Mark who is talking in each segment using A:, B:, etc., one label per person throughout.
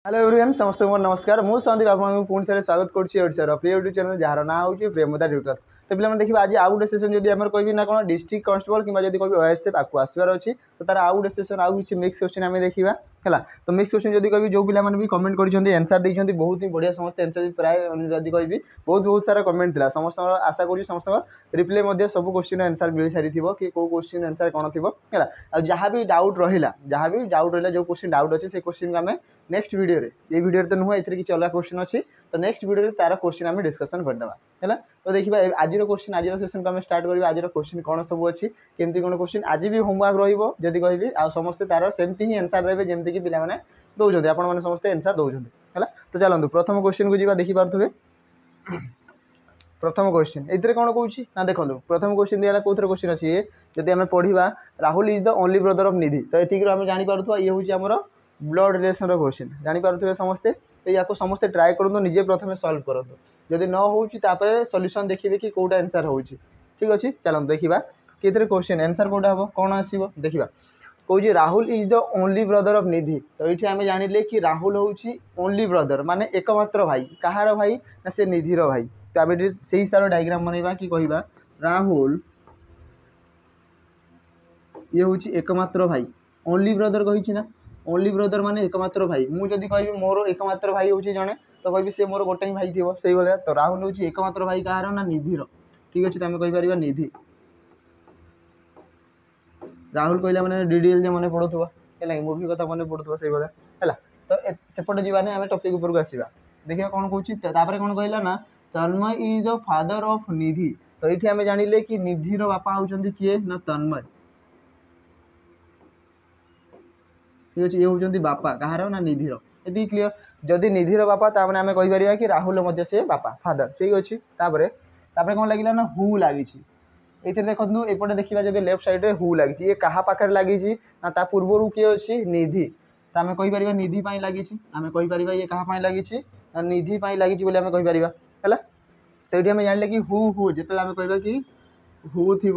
A: Hello everyone समस्त मोर नमस्कार मु संदीप आपको पुणी थे स्वागत कर प्रिय यूट्यूब चैनल जार ना हूँ प्रेमदा ट्यूटर्स। तो पे देखिए आज आउ गोटे सेसन जब आम कह ना कौन डिस्ट्रिक्ट कांस्टेबल कि कह ओएसएफ आपको आसबार अच्छी तो तार आउ गोटे सेसन आउ कि मिक्स क्वेश्चन आम देखा है। तो मिक्स क्वेश्चन जब कह जो पिला भी कमेंट कर आंसर देखते बहुत ही बढ़िया समस्त आंसर प्राय जब कह बहुत सारा कमेंट था समस्त आशा कर समस्त रिप्लाई सब क्वेश्चन आंसर मिल सारी कि कौ क्वेश्चन आंसर कौन थी है जहाँ भी डाउट रहा जो क्वेश्चन डाउट अच्छे से क्वेश्चन को आम नेक्स्ट वीडियो ये वीडियो तो नुह ये किसी अलग क्वेश्चन अच्छी तो नेक्स्ट वीडियो तार क्वेश्चन आम डिस्कसन करदे है। तो देखिए आज क्वेश्चन आज सेशन को आम स्टार्ट करवा आज क्वेश्चन कौन सब अच्छी केमती कौन क्वेश्चन आज भी होमवर्क रही कहबी आ समस्ते तार सेमती ही आंसर देवे जमीक कि पाने दौरान आपने समस्ते आंसर दौरान है। तो चलते प्रथम क्वेश्चन को जी देखिपे प्रथम क्वेश्चन ये कौन कौन ना देखो प्रथम क्वेश्चन दिया कौन क्वेश्चन अच्छी ये जब आम पढ़ा Rahul is the only brother of Nidhi तो ये आम जापर ये हूँ आमर ब्लड रिलेशन क्वेश्चन जापर समस्ते तो या समस्ते ट्राए करूँ निजे प्रथम सल्व करूँ जदि न होपर सल्यूशन देखिए कि कौटा आंसर हो ठीक अच्छे। चलो देखा कि क्वेश्चन आंसर कौटा हम कौन आसो देखा कौन Rahul is the only brother of Nidhi तो ये आम जानिले कि राहुल हूँ ओनली ब्रदर माने एकमात्र भाई कहार भाई ना से निधिर भाई तो आम से हिसाब डायग्राम बनवा कि कहवा राहुल ये हूँ एकमात्र भाई ओनली ब्रदर कही ना ओनली ब्रदर माने एकमात्र भाई मुझे कह मोर एकमात्र भाई हूँ जड़े तो कह सी मोर गोटे ही भाई थी से भाया तो राहुल हूँ एकमात्र भाई कहार ना निधिर ठीक अच्छे तो आम कहीपर निधि राहुल कहला मैंने डीडीएल जो मन पड़ू है मुवी कथा मन पड़ू से भाया है। तो सेपटे जीवाने आम टॉपिक उपरक आसवा देखिए कौन कौन कौन कहला ना तन्मय is the father of Nidhi तो ये आम जानिले कि निधिर बापा होती किए ना तन्मय ठीक अच्छे ये हूँ बापा कहार ना निधिर ये क्लीयर जदि निधिर बापा ताने आम कहीपर कि राहुल से बापा फादर ठीक अच्छे कौन लगे ना हु लगी ये देखो एपटे देखा जब लेफ्ट साइड हु लगी ये क्या पाखे लगी ना पूर्वर किए अच्छी निधि तो आम कहीपर निधि लगी आम कहीपर ये क्या लगी निधि लगी आम कहीपर है। तो ये आम जान कि हु जो आम कह कि हु थी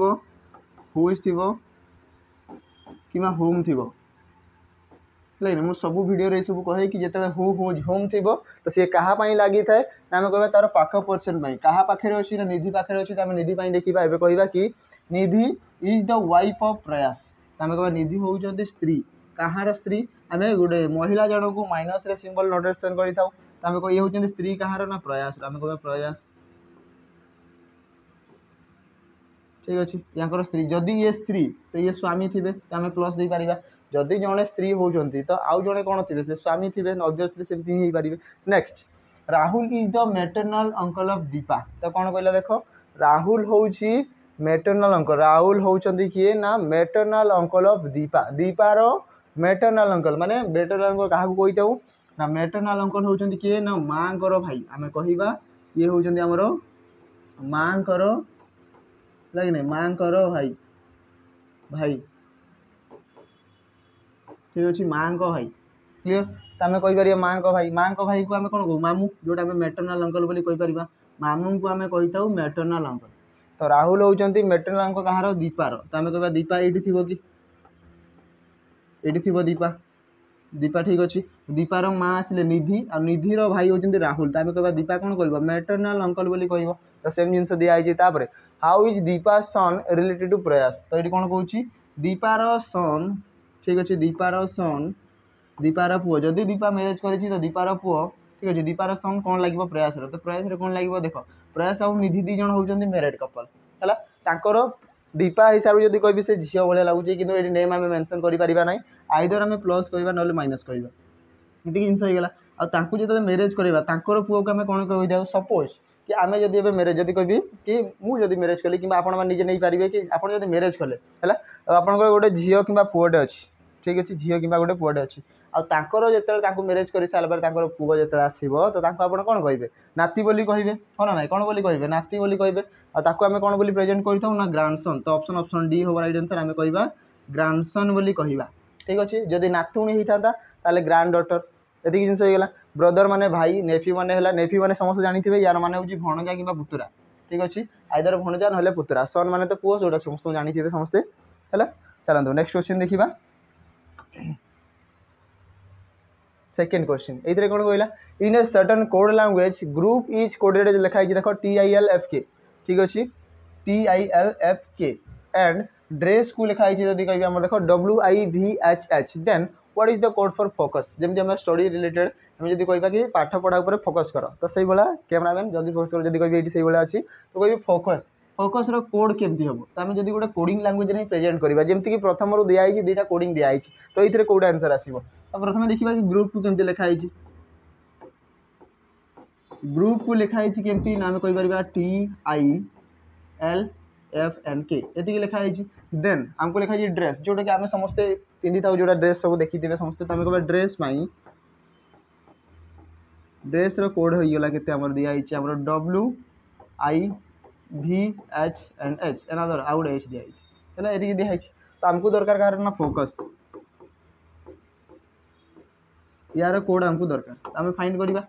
A: हुईज थी कि होम थी लगे मुझे सब वीडियो सब कहे कि जिते होम थी तो सी क्या लगी थाए ना आम कह तार पाख पर्सन क्या पाखे अच्छी ना निधि पाखे अच्छी तो आम निधि देखा एवं कहवा कि निधि इज द वाइफ ऑफ प्रयास तो आम कह निधि होती स्त्री कहार स्त्री आम गोटे महिला जन को माइनस रे सिंबल नोटेशन कर तो आम कह ये हूँ स्त्री कहार ना प्रयास आम कह प्रयास ठीक अच्छे या स्त्री जदि ये स्त्री तो ये स्वामी थे तो आम प्लस दे पार जदि जड़े स्त्री होती तो आउ जड़े कौन थे से स्वामी थे ऑब्वियसली सेमती ही पारे। Next Rahul is the maternal uncle of Deepa तो कौन कहला देख राहुल हूँ मैटरनल अंकल राहुल होती किए ना मैटरनल अंकल ऑफ दीपा दीपार मैटरनल अंकल माने मैटरनल अंकल क्या कही था ना मैटरनल अंकल होती किए ना माँ भाई आम कहवा ये हूँ आमर माँ लगे माँ भाई भाई ठीक अच्छे माँ भाई क्लीयर तो आम कहीपर माँ भाई को आम कौन कहू मामू जोटा आम मैटरनल अंकल बोली कहीपर मामू को आम कही था मैटरनल अंकल तो राहुल होती मैटरनल अंकल कहार दीपार तो आम कह दीपा ये थी कि ये थी दीपा दीपा ठीक अच्छे दीपार माँ आसिले निधि आ निधिर भाई होती राहुल तो आम कह दीपा कौन कह मैटरनल अंकल बोली कह तो सेम जिन दिखाई how is Deepa son related to Prayas तो ये कौन कौन दीपार सन ठीक अच्छे दीपार सन दीपार पुओ जदि दीपा मैरेज कर तो दीपार पुओ ठीक अच्छे दीपार सन कौन लगे प्रयास तो प्रयास कौन लगे देख प्रयास आउ निधि दी जन होती मैरिड कपल है दीपा हिसाब से जब कह से झील भाया लगुच कि ये नेम आम मेनसन करना आइदर आम प्लस करवा ना माइनस करवा ये जिनस होगा जो मैरेज करवा पुओ को आम कौन कही सपोज कि आम जब मैरेज जब कह कि मुझे मैरेज कली कि आपजे नहीं पारे कि आप मैरेज कले है आप गोटे झील कि पुओटे अच्छी ठीक अच्छे झील कि गोटे पुओटे अच्छी आर जो मैरेज कर सारापर पुओ जो आसो तो आप कौन कहे नाती बोली कहे हाँ ना कौन बोली कहे नाती बोली कहे आम कौन बोली प्रेजेंट करता ना ग्रांडसन तो ऑप्शन डी हम राइट आंसर आम कह ग्रांडसन बोली कहवा ठीक अच्छे जदि नातुणी होता है ग्रांड डॉटर ये जिनस होगा ब्रदर माने भाई नेफ्यू माने समस्त जानी यार माने हूँ भणजा कि पुतुरा ठीक अच्छे आइदर भणजा ना पुतुरा सन माने तो पुओ जो समस्त जानी समस्ते है। चलते नेक्स्ट क्वेश्चन देखा सेकेंड क्वेश्चन ये कौन कहला in a certain code language group is coded लिखाई देख TILFK ठीक अच्छे TILFK एंड ड्रेस को लिखाई जब कह आम देख WIVHH then what is the code for focus जमी आम स्टडी रिलेटेड आम जब कह कि पाठ पढ़ा उपर फोकस कर तो सही भाया कैमरामैन जल्दी फोकस कर जब कह ये अच्छी तो कह फोकस फोकस रो कोड केमती हम तो आम जब गोटे कोडिंग लैंग्वेज में प्रेजेंट करवा जमीक प्रथम रू दिखाई दुईटा कोडिंग दिखाई तो ये कौट आंसर आसो तो प्रथम देखा कि ग्रुप को केमती लिखाई ग्रुप को लिखाई केमती आम कहीपर TILFNK ये लिखाई देन आमको लिखाई ड्रेस जोटा कि आम समस्ते पिंधि था जो ड्रेस सब देखी थे समस्ते तो आम कह ड्रेस ड्रेस रो कोड होगा के दिखाई आम WIVHH एनादर आउ गोटे H दिखाई ये दिखाई तो आमको दरकार कह ना फोकस यार कोड आमको दरकार आम फाइंड करवा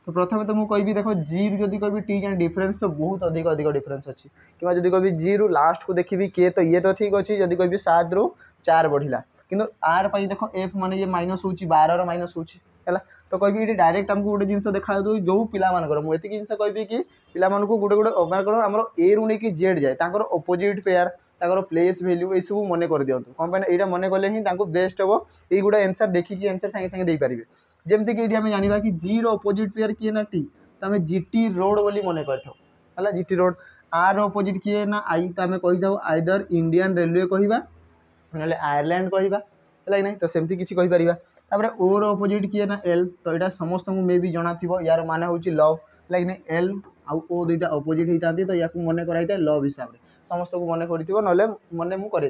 A: तो प्रथम तो मुझे कहि देख जी रु जब कह टी जान डिफरेन्स तो बहुत अधिक अधिक डिफरेन्स अच्छी कि जब कह जी रु लास्ट को देखी के तो ये तो ठीक अच्छे जब कह 7 रु 4 बढ़ला कि आर देख एफ माने ये माइनस हो 12 माइनस होगा तो कह ये डायरेक्ट आमको गोटे जिन देखा जो पिलाମାନଙ୍କର ମୁଁ ଏତିକି ଜିନିଷ କହିବି कि ପିଲାମାନଙ୍କୁ गोटे गोटे କ'ଣ ଆମର ए रु नहीं जेड जाए तांकर अपोजिट पेयर तांकर प्लेस वैल्यू ये सब मन कर दिंतु कौन पाइन यहाँ मन कले ही बेस्ट हम ये गुड़ा आंसर देखिए आंसर सागे सागे दे पारे जमती कि ये जाना कि जी अपोजिट पेयर किए ना टी तो आम GT रोड बोली मन कर GT रोड आर अपोजिट किए ना आई तो आम कही था आइदर इंडियन रेलवे कहवा ना आयरलैंड कहवा है ना तो सेमती किसी कहीपर तापर ओ रो अपोजिट किए ना एल तो यहाँ समस्त को मे भी जना थी यार मान हूँ लव लाइक एल आउ ओ दुईटा अपोजिट होता तो या मन कराई लव हिसाब से समस्त को मन कर ना मन मुझे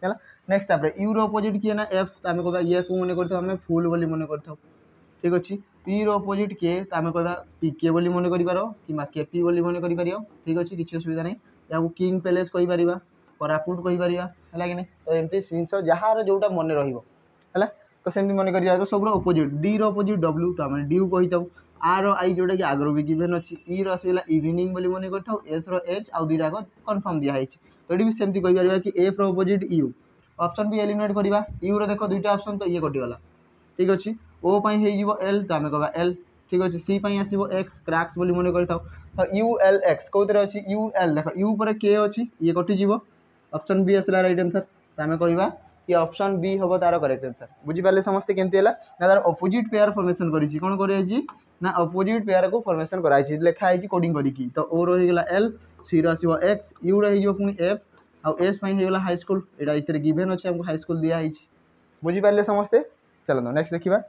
A: है नेक्स्ट तापर यू रो अपोजिट किए ना एफ तो आम कह ये को मन कर फुल बोली मन कर ठीक अच्छे पी रो अपोजिट के तो आम कह PK बोली मन कर KP बोली मन कर ठीक अच्छे किसी असुविधा नहीं या किंग पैलेस कहीपर कोरापुट कहीपर है कि नहीं तो एमती जिनस जार जोटा मन रहा तो सेमती मन कर तो सब अपोजिट डी रो अपोजिट W तो आम डी कही था आर आई जोटा कि आगर भी गिवेन अच्छी ई रसगला इवनिंग बोली मन कर एस रो H आउ दुईटा कनफर्म दिखाई तो ये भी सेमती कहीपर कि एफ रो अपोजिट यू ऑप्शन भी एलिमिनेट करवा यू रो देख दुईटा ऑप्शन तो ये कटिगला ठीक अच्छे ओ हो एल तो आम कह एल ठीक अच्छे सी आसो एक्स क्रैक्स बोली मन कर तो ULX कौन अच्छी UL देख यू पर के अच्छी ये कटिज ऑप्शन बी आसला राइट आंसर तो आम कह कि ऑप्शन बी हम तार करेक्ट आंसर बुझीपारे समस्ते केमती है ना तार अपोजिट पेयर फॉर्मेशन करी कौन कर अपोजिट पेयर को फॉर्मेशन कराई लिखाई कोडिंग करी तो ओ रहीगला एल सी रो एक्स यू रुणी एफ आउ एस होगा हाई स्कूल यहाँ इतने गिवेन अच्छे हमको हाई स्कूल दिखाई बुझीपारे समस्ते चलो नेक्स्ट देखा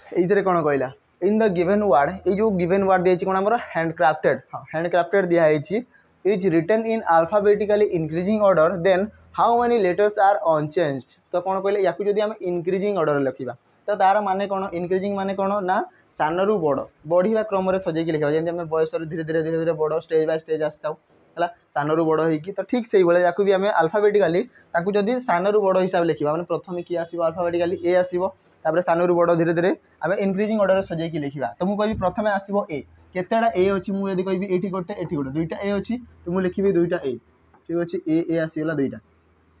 A: ये कौन कहला इन द गिवेन वार्ड ये जो गिवेन वार्ड दिखाई कौन आम हैंडक्राफ्टेड हाँ हैंडक्राफ्टेड दिखाई is written in alphabetically increasing order then how many letters are unchanged तो कौन कहले या जब आम इंक्रीजिंग ऑर्डर लिखा तो तार माने कौन इंक्रीजिंग माने कौन ना सान रु बड़ बढ़िया क्रम में सजेकी लिखा जमी आम बयस धीरे धीरे धीरे धीरे बड़ स्टेज बाय स्टेज आसता है सान रु बड़ होगी तो ठीक से भाई या भी आम अल्फाबेटिकली जब सान रु बड़ हिसाब लिखा मैंने प्रथम किए आसो अल्फाबेटिकली ए आसो तापर सान रु बड़ धीरे धीरे आम इंक्रीजिंग ऑर्डर सजेकी लिखा तो मुझे कह प्रथम आसो ए केतेटा ए अच्छी मुझे कहि ये गोटे दुईटा ए अच्छी तो मुझे लिखी दुईटा ए ठीक अच्छे ए आसीगला दुईटा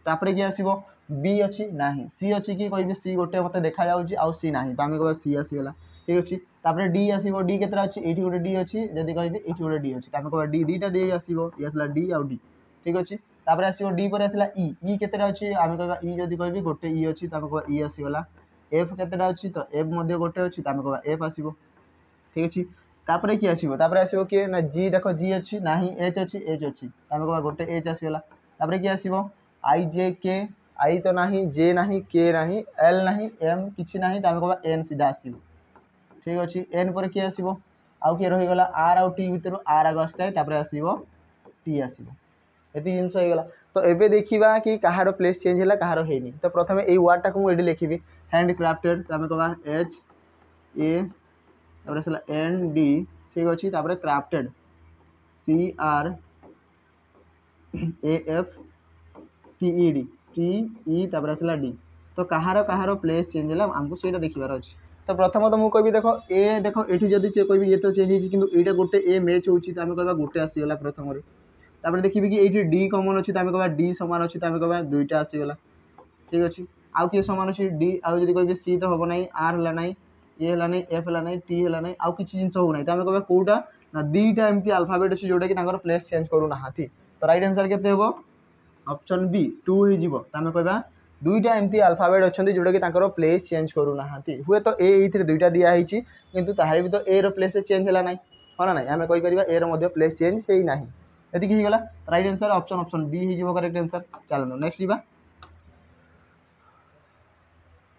A: तापर किए आसो बी अच्छी ना सी अच्छी कि कह सी गोटे मत देखा आउ सी ना तो आम कह सी आसीगला ठीक अच्छे तापर डी आसो डी के अच्छी ये गोटे डी अच्छी जब कह ये गोटे डी अच्छी तो कह डी दुईटा डी आसो ये आसला डी आउ डी ठीक अच्छे तापर आसो डी पर आसला ई के अच्छी आम कह ई जब कह गोटे ई अच्छी तो आम कह ई आसीगला एफ के अच्छी तो एफ गोटे अच्छी तो आम कह एफ आसो ठीक अच्छे तापर किए आसो किए ना जी देख जी अच्छी ना एच अच्छी एच अच्छी आम कह गोटे एच आसगला तापर किए आसो आई जे के आई तो ना जे ना के ना एल ना एम कि ना तो आम कह एन सीधा आसो ठीक अच्छे एन पर किए आसो आउ किए रहीगला आर आउ टी भितर आर आग आसता है आसो टी आसो ये जिनस होगा तो ये देखा कि कहार प्लेस चेंज है कहार है तो प्रथम ये वार्डटा को मुझे लिखी हैंडक्राफ्टेड तो आम कह एच ए आसला एन डी ठीक अच्छे तापर क्राफ्टेड CRAFTED TE तापर आसला डी तो कहार कहार प्लेस चेंज है आमको से देखिबार अच्छे तो प्रथम तो मुझे कह देख ए देख ये जब कह ये तो चेंज होती कि यहाँ गोटे ए मैच होती तो आम कह गोटे आसीगला प्रथम तापर देखिए कि ये डी कमन अच्छी तो आम कह डी सामान अच्छी तो आम कह दुईटा आसीगला ठीक अच्छे आउ किए समान अच्छी डी आउ जब कहे सी तो हम ना आर है ना ए है ना एफ है ना टी है ना आउ किसी जिन हो ना तो आम कह कौटा ना दुईटा एमती अल्फाबेट अच्छे जोटा कि प्लेस चेंज करूना तो राइट आंसर के ऑप्शन बी 2 हो आम कह दुईटा एमती अल्फाबेट अच्छा जोटा कि प्लेस चेंज करूना हुए तो ए दुईटा दिखाई किंतु ताहे भी तो ए रो प्लेस चेंज है ना हाँ ना आम कहीपर ए रो प्लेस चेंज है ना ये होगा राइट आंसर ऑप्शन बी हो करेक्ट आंसर। चलो नेक्स्ट जी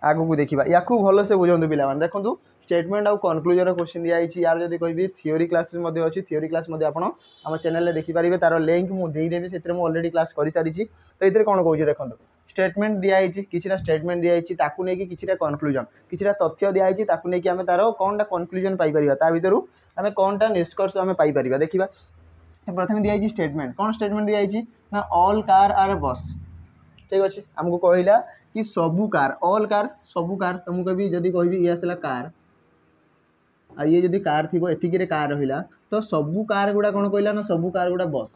A: आगु को देखा या भल से बुझे पिला देखो स्टेटमेंट आउ कनक्लूजन क्वेश्चन दिखाई यार जब कहि थियोरी क्लास अच्छी थियोरी क्लास आम चैनल देखिपारे तार लिंक मुझे देदेवी से अलरेडी क्लास कर सारी तो ये कौन कौन देखो स्टेटमेंट दिखाई किसी स्टेटमेंट दिखाई कि कनक्लूजन किसी तथ्य दिखाई आम तार कौन कनक्लूजन पाइपर ता भर आम कौन टा निष्कर्ष आम पाइपर देखा प्रथम दिखाई स्टेटमेंट कौन स्टेटमेंट दिखाई ना ऑल कार आर बस ठीक अच्छे आमको कहला कि सबू कार ऑल कार सबू कार तो मुझे कह जदि कह ये आसला कार आ ये जदि कार थी एतिकी कार रहा तो सबू कार गुड़ा कौन कहला ना सबू कार गुड़ा बस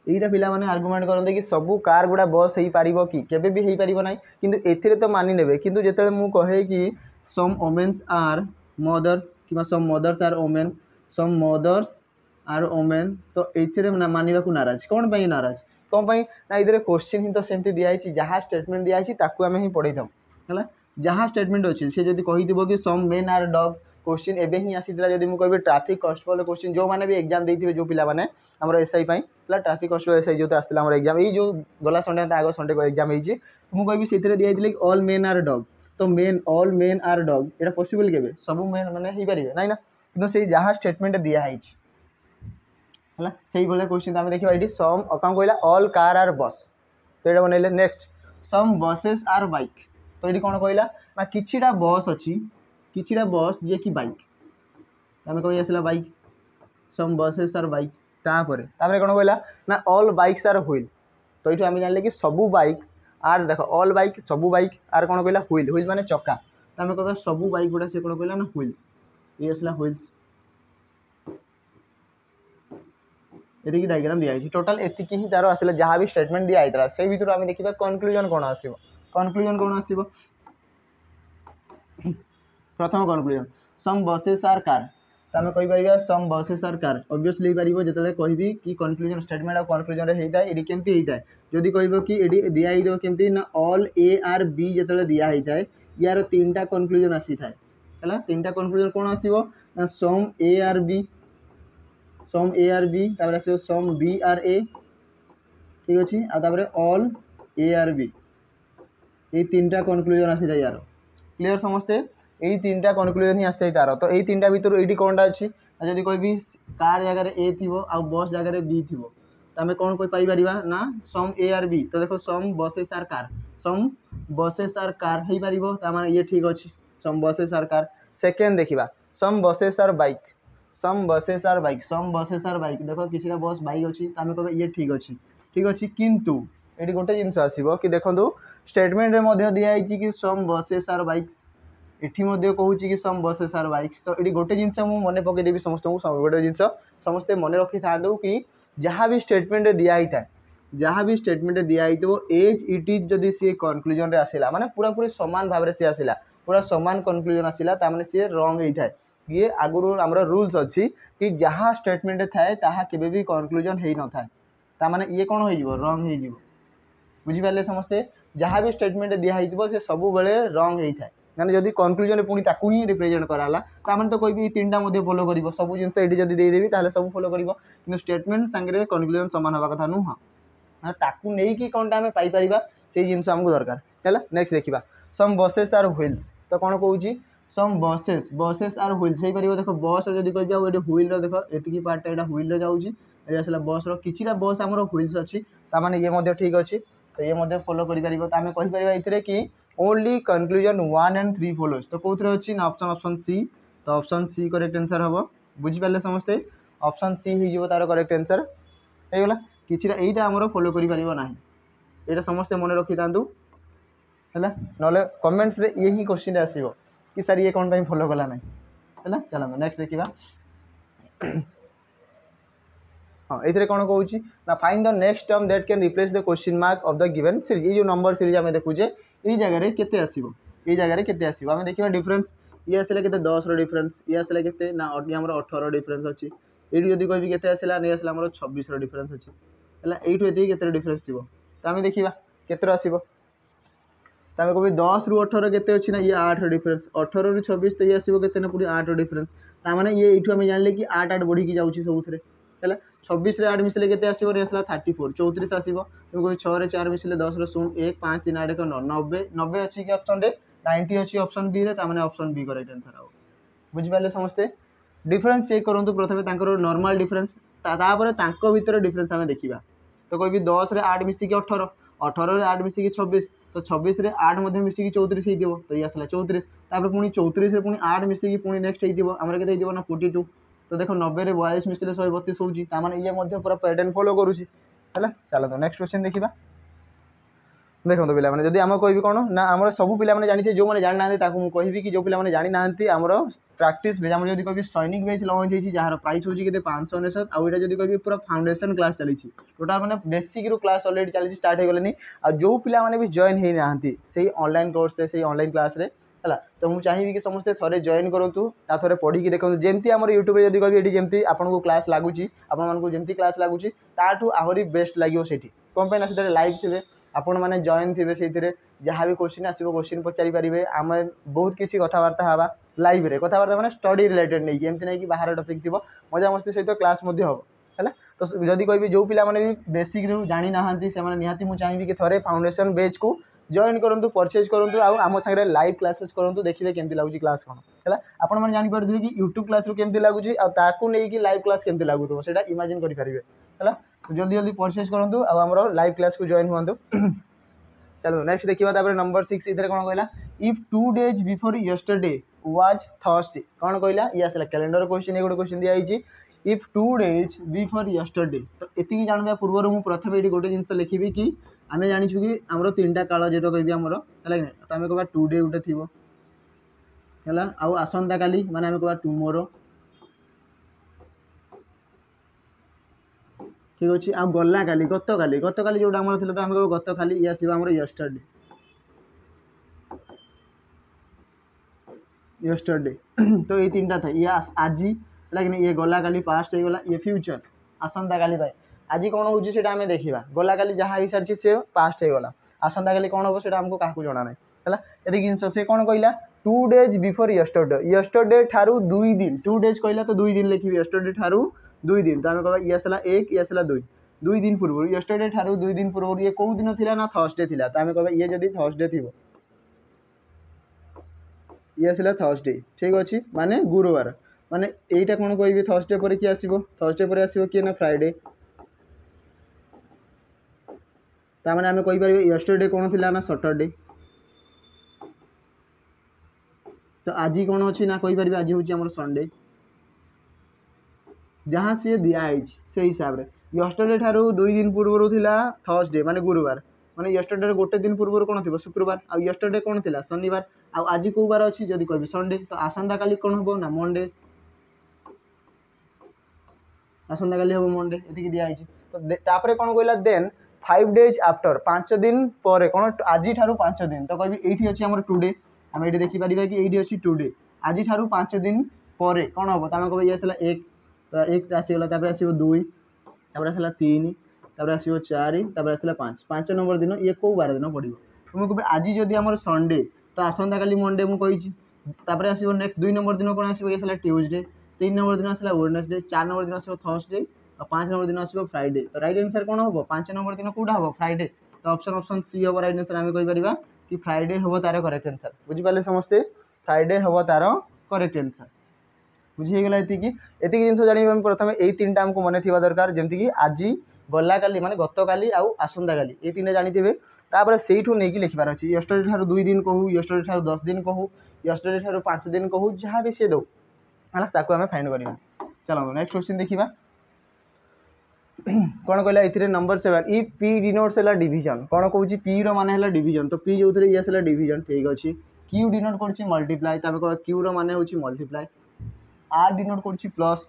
A: यहीटा पिला माने आर्गुमेंट करते कि सबू कार गुड़ा बस हो पार कि केबे भी हो पार ना किंतु एथिरे तो मानि नेबे किंतु जेते मु कहे कि सम वोमेन्स आर मदर कि some mothers are women some mothers are women तो ये मानवा को नाराज कौन पाई नाराज कौन पाई ना इधर क्वेश्चन ही तो सेमती दिखाई जहाँ स्टेटमेंट दिखाई आम ही पढ़े था है जहाँ स्टेटमेंट अच्छी सी जब कही कि some men are dog question एवं ही आसीला जब मुझे कह ट्राफिक कन्स्टेबल क्वेश्चन जो मैंने भी एग्जाम देते जो पाने आम एसआई ट्राफिक कन्स्टेबल एसआई जो आसाम एग्जाम ये जो गला संडे आग संडे को एग्जाम मुझे से दिखाई ऑल मेन आर डग तो मेन ऑल मेन आर डग ये पॉसिबल के सब मेन मैंने हो पारे ना कि से जहाँ स्टेटमेंट दिखाई है से भाई क्वेश्चन आम देखा ये सम कौन कहला ऑल कार आर बस तो ये बनइले next some buses are bike तो ये कौन कहला ना किछिटा बस अच्छी किछिटा बस जे कि बाइक आम कही आसला bike some buses are bike तापर कौन कहला ना ऑल बाइक्स आर व्हील तो ये आम जान कि सबू बाइक्स आर देख ऑल बाइक सबू बाइक आर कौन कहला व्हील व्हील माने चक्का तो आम कह सबू बाइक गुड़ा से कौन कहला ना व्हील्स ये आसला व्हील्स ये डायग्राम दिखाई टोटाल एतिकी ही तार आसला जहाँ भी स्टेटमेंट दिखाई से भर आम देखा कनक्लूजन कौन आसो कनक्लूजन कौन आसो प्रथम conclusion some buses are car तो आम कहीपर some buses are car obviously पार जो कहि कि कनक्लूजन स्टेटमेंट और कनक्लूजन होता है ये केमती होता है जदि कह कि ये दिखाई केमती ना ऑल ए आर बी जो दिया होता है यार तीन टा कनक्लूजन आसी था है तीन टा कनक्लूजन कौन आसो ना some A are B some A are B तापर आसो सम बी आर ए ठीक अच्छे आपर ऑल ए आर बी ये तीन टा कनक्लूजन आसी था यार क्लीयर समस्ते यही तीन टा कनक्लूजन ही आसता है तार तो यही तीन टा भर ये कौन टा अच्छी जब कह कार जगह ए थी आ बस जगह बी थी तो आम कौन पाइपर ना सम ए आर बी तो देखो some buses are car some buses are car हो पार ये ठीक अच्छे some buses are car second देखा some buses are bike some buses are bike some buses are bike देख किसी बस बाइक अच्छी तो आम कह ये ठीक अच्छे किंतु ये गोटे जिनस आसो कि देखो स्टेटमेंट में दिखाई कि सम बसेस आर बाइक्स इटी कहूँ कि सम बसेस आर बाइक्स तो ये गोटे जिनस मन पकईदेवी समस्त को गोटे जिनस समस्ते मन रखी था कि जहाँ भी स्टेटमेंट दिखाई था जहाँ भी स्टेटमेंट दिखाई एज इट इज जदि सी कनक्लूजन आसला माने पूरा पूरी सामान भाव से आसला पूरा सामान कनक्लूजन आसला ताने सी रंग होता है ये आगुरी आमर रूल्स अच्छी कि जहाँ स्टेटमेंट थाए ताहा केबे भी कनक्लूजन हो न थाए तामाने ये कौन हो रंग हो बुझीपारे समस्ते जहाँ भी स्टेटमेंट दिखाई से सब बेले रंग होता है मैंने जब कनक्लूजन पुणी ताकू ही रिप्रेजेंट कराला ताମାନେ तो कोई तीन टा फॉलो कर सब जिन ये देदेवी सब फॉलो कर स्टेटमेंट सांगे कनक्लूजन सामान हवा कथा नुह ताकू नहीं कि कौन आम पाइपर से जिनस आमको दरकार है नेक्स्ट देखा सम बसेस आर व्हील्स तो कौन कहूँ सम बसेस बसेस आर व्हील्स हो पार देख बस जब कह ये व्हील देख एतिकी पार्टा यहाँ व्हील जाऊँगी ये आसला बस किसी बस आमर व्हील्स अच्छी ताने ये ठीक अच्छे तो ये फॉलो कर तो आम कहीपर ये कि ओनली कनक्लूजन 1 and 3 फॉलोज तो कौन अच्छी ना ऑप्शन सी तो ऑप्शन सी करेक्ट आंसर हम बुझीपारे समस्ते ऑप्शन सी हो तार करेक्ट आंसर हो गला किसी यहीटा आमर फॉलो करना यहाँ समस्ते मन रखी था ना कमेंट्स रे ये ही क्वेश्चन आसो कि सर ये कौन फॉलो कला ना है चलो नेक्स्ट देखा हाँ ये कौन कौन ना find the next term that can replace the question mark of the given series. ये जो नंबर सीरीज आम देखुचे ये जगह केते आसीबो ये जगह केते आसीबो आम देखिबा डिफरेंस ये आसला केते 10 रो डिफरेंस ये आसला केते ना हमर 18 डिफरेंस अछि एठी जदी कहबी केते आसला नै आसला हमर 26 रो डिफरेंस अछि हला एठु एते केते डिफरेंस थिबो त आम देखिबा केते आसीबो त आम कहबी 10 रु 18 केते अछि ना ये 8 रो डिफरेंस 18 रु 26 तो ये आसीबो केते ना पूरी 8 रो डिफरेंस ता माने ये एठु आम जानले कि 8 8 बढ़ी कि जाउछि सबुथरे है 26 रे 8 मिसले केते आसीबो रे आसला 34 34 आसीबो तुम कोइ 6 रे 4 मिसले 10 रो 0 1 5 3 8 9 90 90 अछि कि ऑप्शन रे 90 अछि ऑप्शन बी रे ता माने ऑप्शन बी करेक्ट आंसर आउ बुझि पाले समस्ते डिफरेंस चेक करंतु प्रथमे तांकर नॉर्मल डिफरेंस तापर तांको भीतर डिफरेंस हमें देखिबा तो कोइ भी 10 रे 8 मिसी कि 18 18 रे 8 मिसी कि 26 तो 26 रे 8 मध्ये मिसी कि 34 हेदिबो तो ये आसला 34 तापर पुनी 34 रे पुनी 8 मिसी कि पुनी नेक्स्ट हेदिबो हमर केते हेदिबो ना 42 तो देखो 90 रे 42 मिसले 132 होउची ता माने ये मध्ये पूरा पैटर्न फॉलो करूची हला चलो तो नेक्स्ट क्वेश्चन देखिबा देखो तो पिला माने जदी हम कहबी कोन ना हमर सब पिला माने जानिते जो माने जानि नांती ताकू मु कहबी कि जो पिला माने जानि नांती हमर प्रैक्टिस भेज हमर जदी कहबी सैनिक बैच लॉन्च होईची जहार प्राइस होची केते 599 आ ओइटा जदी कहबी पूरा फाउंडेशन क्लास चलीची टोटल माने बेसिक रु क्लास ऑलरेडी चलीची स्टार्ट हे गलेनी आ जो पिला माने भी जॉइन हे नांती सेही ऑनलाइन कोर्स रे सेही ऑनलाइन क्लास रे है तो मुझे चाहिए कि समस्ते थे जॉइन करूँ आ थे पढ़ी देखो जमी आम यूट्यूब जब कभी ये जमी आपको क्लास लगुच आपमती क्लास लगुच ताठू आहरी बेस्ट लगे से कौन पे ना से लाइव थे आपण मैंने जॉइन थे से जहाँ भी क्वेश्चन आसो क्वेश्चन पचारि पारे आम बहुत किसी कथबार्ता हाँ लाइव रे कथबार्ता मैंने स्टडी रिलेटेड नहीं एमती नहीं कि बाहर टपिक थी मजा मस्ती सहित क्लास हम है तो जदि कह जो पिला माने भी बेसिक रू जानी ना से निहाती मुझे चाहिए कि थे फाउंडेशन बेच को जॉइन करूँ परचेज करूँ आम सागर लाइव क्लासेस करूँ देखिए केमती लगुच क्लास कौन है आपण मैंने जानीपारे कि यूट्यूब क्लास केमती लगुच नहीं लाइव क्लास केमती लगुव से इमेजिन करेंगे है जल्दी जल्दी परचेज करूँ आमर लाइव क्लास को जॉइन हूँ चलो नेक्स्ट देखा नंबर 6 इधर कौन कहला if 2 days before yesterday was Thursday कौन कहला ये आसला कैलेंडर क्वेश्चन ये गोटे क्वेश्चन दिखाई इफ 2 days बिफोर यस्टरडे तो ये जानवा पूर्व मुझे प्रथम ये गोटे जिन लिखी कि आम जाचु कि आमर 3टा काल जो कह आमर है तो आम कह 2 day गोटे थी है आसंता काली माने आम कह टुमोरो ठीक अच्छे आ गला काली गत काली जोटा आम थी तो आम कह गत काली ये आसो आम यस्टरडे तो ये 3टा था ये आज है ये गला काली पास्ट होगा ये फ्यूचर आसंता काली आज कौन हो आम देखा गला काली जहाँ हो सारी से पास्ट होगा आसंता काली कौन हम से आमको क्या जाना ना है ये जिन से कौन कहला 2 days बिफोर यस्टरडे ठारू 2 दिन 2 days कहला तो 2 दिन लिखी यस्टरडे ठारू 2 दिन तो आम कह ये आसला 1 ये आसला 2 दिन पूर्व यस्टरडे ठारू 2 दिन पूर्व ये कौ दिन थिला ना थर्सडे थिला तो आम कह ये जदि थर्सडे थी ये आसला थर्सडे ठीक अच्छे माने गुरुवार माने एटा कौन कह थर्सडे पर किए आसो थर्सडे पर आसो किए ना फ्राइडे ताने आम कहीपर यस्टरडे कौन थिला ना सैटरडे तो आज कौन अच्छी ना कहीपर आज हूँ आम संडे जहाँ सी दिखाई से हिसाब से यस्टरडे ठारू 2 दिन पूर्व थिला थर्सडे माने गुरुवार माने यस्टरडे गोटे दिन पूर्व कौन थी शुक्रवार आ यस्टरडे कौन थिला शनिवार आज कौ बार अच्छी जदि कह संडे तो आसंता काली कौन हम ना मंडे आसंता काली हम मंडे ये दिखाई तो कौन कहला देन 5 days आफ्टर 5 दिन पर कौन आज ठारू 5 दिन तो कह ये अच्छी आम टुडे आम ये देखिपर कि ये अच्छी टुडे आज ठारू 5 दिन पर कौन हम तो आम कह ये आसला 1 तो 1 आसगला आसो 2 आसला 3 आसो 4 आसला 5 नंबर दिन ये कौ बार दिन पड़ो तुम कह आज जदि आम संडे तो आसंता काली मंडे मुझे आसो नेक्स्ट 2 नंबर दिन कौन आसो ये आसला ट्यूजडे 3 नंबर दिन आसला वेडनेसडे 4 नंबर दिन आसो थर्सडे और 5 नंबर दिन आसो फ्राइडे तो राइट आंसर कौन हम 5 नंबर दिन कौटा हम फ्राइडे तो ऑप्शन सी हम राइट आंसर आम कहीपर कि फ्राइडे हम तार करेक्ट आंसर बुझिपारे समस्ते फ्राइडे हम तार करेक्ट आंसर बुझीगला ये जिन जान प्रथम ये 3टा आमको मन थी दरकार जमीक आज गला काली माने गत काली आउ आसंता काली ये 3टा जानी तापर से नहीं लिखार अच्छी यस्टरडे ठारू 2 दिन कहूँ यस्टरडे ठारू 10 दिन कहूँ यस्टरडे ठारू 5 दिन कहूँ जहाँ भी सी दो है आम फाइंड करवा चलो नेक्स्ट क्वेश्चन देखा कौन कहला ये नंबर 7 इ पी डिनोट्स है डिवीजन कौन कौन पी मान है डिवीजन तो पी जो ये आसला डिवीजन ठीक अच्छे क्यू डिनोट कर मल्टीप्लाई तो क्यू रो मान हूँ मल्टीप्लाई आर डिनोट कर प्लस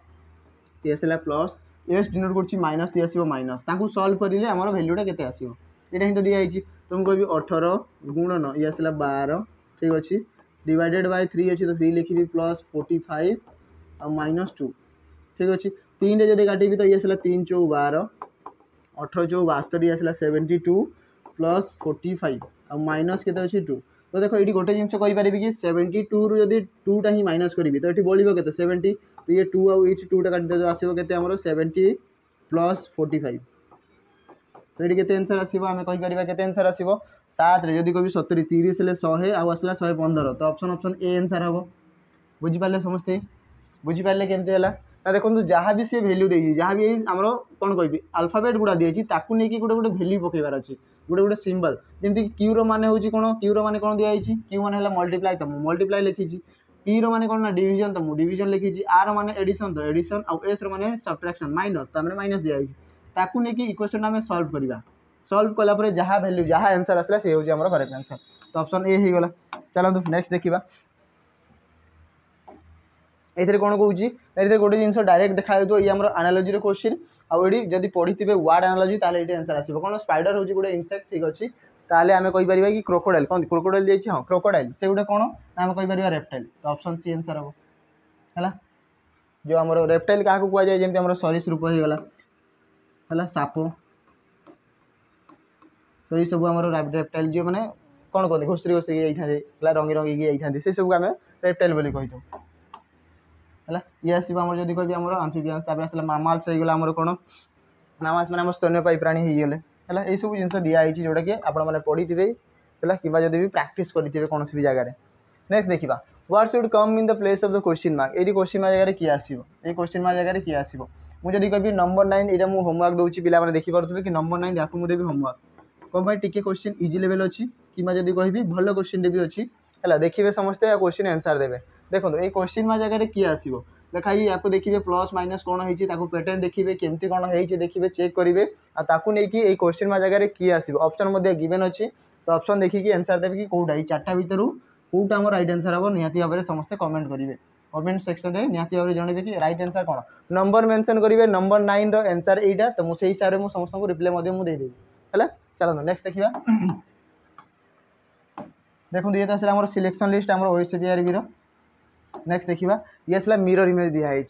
A: ये आसला प्लस एस डिनोट कर माइनस दी आसो माइनस ताकू सल्व करेंगे आम भैल्यूटा के आसो यहाँ हिं दिखाई तो मुझे कह 18 गुणन ये आसला 12 ठीक अच्छे डिवाइडेड बाय 3 अच्छी तो 3 लिखी प्लस 45 आ माइनस 2 ठीक अच्छे 3 रे जब काटी तो ये आसला 3 चौ 12 18 चौ 72 आसला 72 प्लस 45 आ माइनस के अच्छे 2 तो देखो ये गोटे जिन कहीपर कि 72 रु जब 2टा ही माइनस करी तो ये बढ़ो के 70 तो ये 2 आउ 2टा काटी आसो के 70 प्लस 45 तो ये के आंसर आसो आम कहीपर के आंसर आसो 7 रे जब कभी 70 30 हेल्ले 100 आउ आसला 115 तो ऑप्शन ए आंसर हम बुझीपारे समस्ते बुझीपारे केमती है ना देखो जहाँ भी सी भैल्यू देती जहाँ भी आमर कौन कह आल्फाबेट गुड़ा दी नहीं गोटे गोटे भैल्यू पकेबार अच्छे गोटे गोटे सिंबल जमी क्यूर माने हूँ कौन क्यूर माने कौन दिखाई क्यू माने मल्टीप्लाई तो मल्टीप्लाई लिखी पी रो माने कौन ना डिवीजन तो मुझे डिवीजन लिखी आर माने एडिशन तो एडिशन आउ एस रो माने सब्ट्रैक्शन माइनस तो माइनस दिखाई ताकू नहीं इक्वेशन आम सल्व करवा सल्व कलापर जहाँ भैल्यू जहाँ आंसर आसला से हूँ करेक्ट आंसर तो ऑप्शन ए हो गला चलतु नेक्स्ट देखा ये कौन कौच ये गोटे जिन डायरेक्ट देखा तो ये एनालॉजी क्वेश्चन आउ ये जब पढ़ी थे वर्ड एनालॉजी ताले ये आंसर आसो कौन स्पाइडर हूँ गोटे इनसेक्ट ठीक अच्छे ताले आम कहीपर कि क्रोकोडाइल कौन क्रोकोडाइल देखिए हाँ क्रोकोडाइल से गोटे कौन आम कहीपर रेप्टाइल तो ऑप्शन सी आंसर हम है जो आम रेप्टाइल क्या कहुए जमी आम सरीसृप हो गला है साप तो ये सब आम रेप्टाइल जो मैंने कौन कहते घोषरी घोषरी जाइए रंगी रंगी जाइए से सब आम रेप्टाइल बोली कही है ये आसो आम जब कह आम्फिबियंस आसला मामाल्स हो गला आम कौन मामाल्स मैंने स्तन्यपायी प्राणी हो गले है ये सब जिन दिखाई जोटा कि आपने पढ़ी थे है कि जब भी प्राक्ट करेंगे कौन भी जगह नेक्स्ट देखा what should come in the place of the question mark ये क्वेश्चन मार्क जगह किए आसो ये क्वेश्चन मार्क जगह किए आसो मुझे कभी नंबर 9 यहाँ मुझे होमवर्क दूसरी पे देखिपे कि नंबर 9 या मुझे होमवर्क कौन भाई टी क्वेश्चन इजी लेवल अच्छी कि जब कहि भल क्वेश्चन भी अच्छी है देखिए समस्ते क्वेश्चन आंसर देवे देखो ये क्वेश्चन मार्क जगह किए आसो देखाई या देखिए प्लस माइनस कौन होती पैटर्न देखिए केमती कौन होती देखिए चेक करेंगे नहीं क्वेश्चन मार्क जगह किए आसो ऑप्शन गिवन अच्छी तो ऑप्शन देखिए आंसर देवे कि कौटा चार्टा भितर कौटा आम राइट आंसर हम निहाती भाव में समस्ते कमेंट करेंगे कमेंट सेक्शन में निहाती भाव में जनइबे कि राइट आंसर कौन नंबर मेंशन करेंगे नंबर 9 रो आंसर एटा तो मुझे हिसाब से मुझे समस्त रिप्लाई देदेवी है चलो नेक्स्ट देखा देखो ये तो आसला आम सिलेक्शन लिस्ट आम ओएससीआरबी नेक्स्ट देखा ये आसला मिरर इमेज दिखाई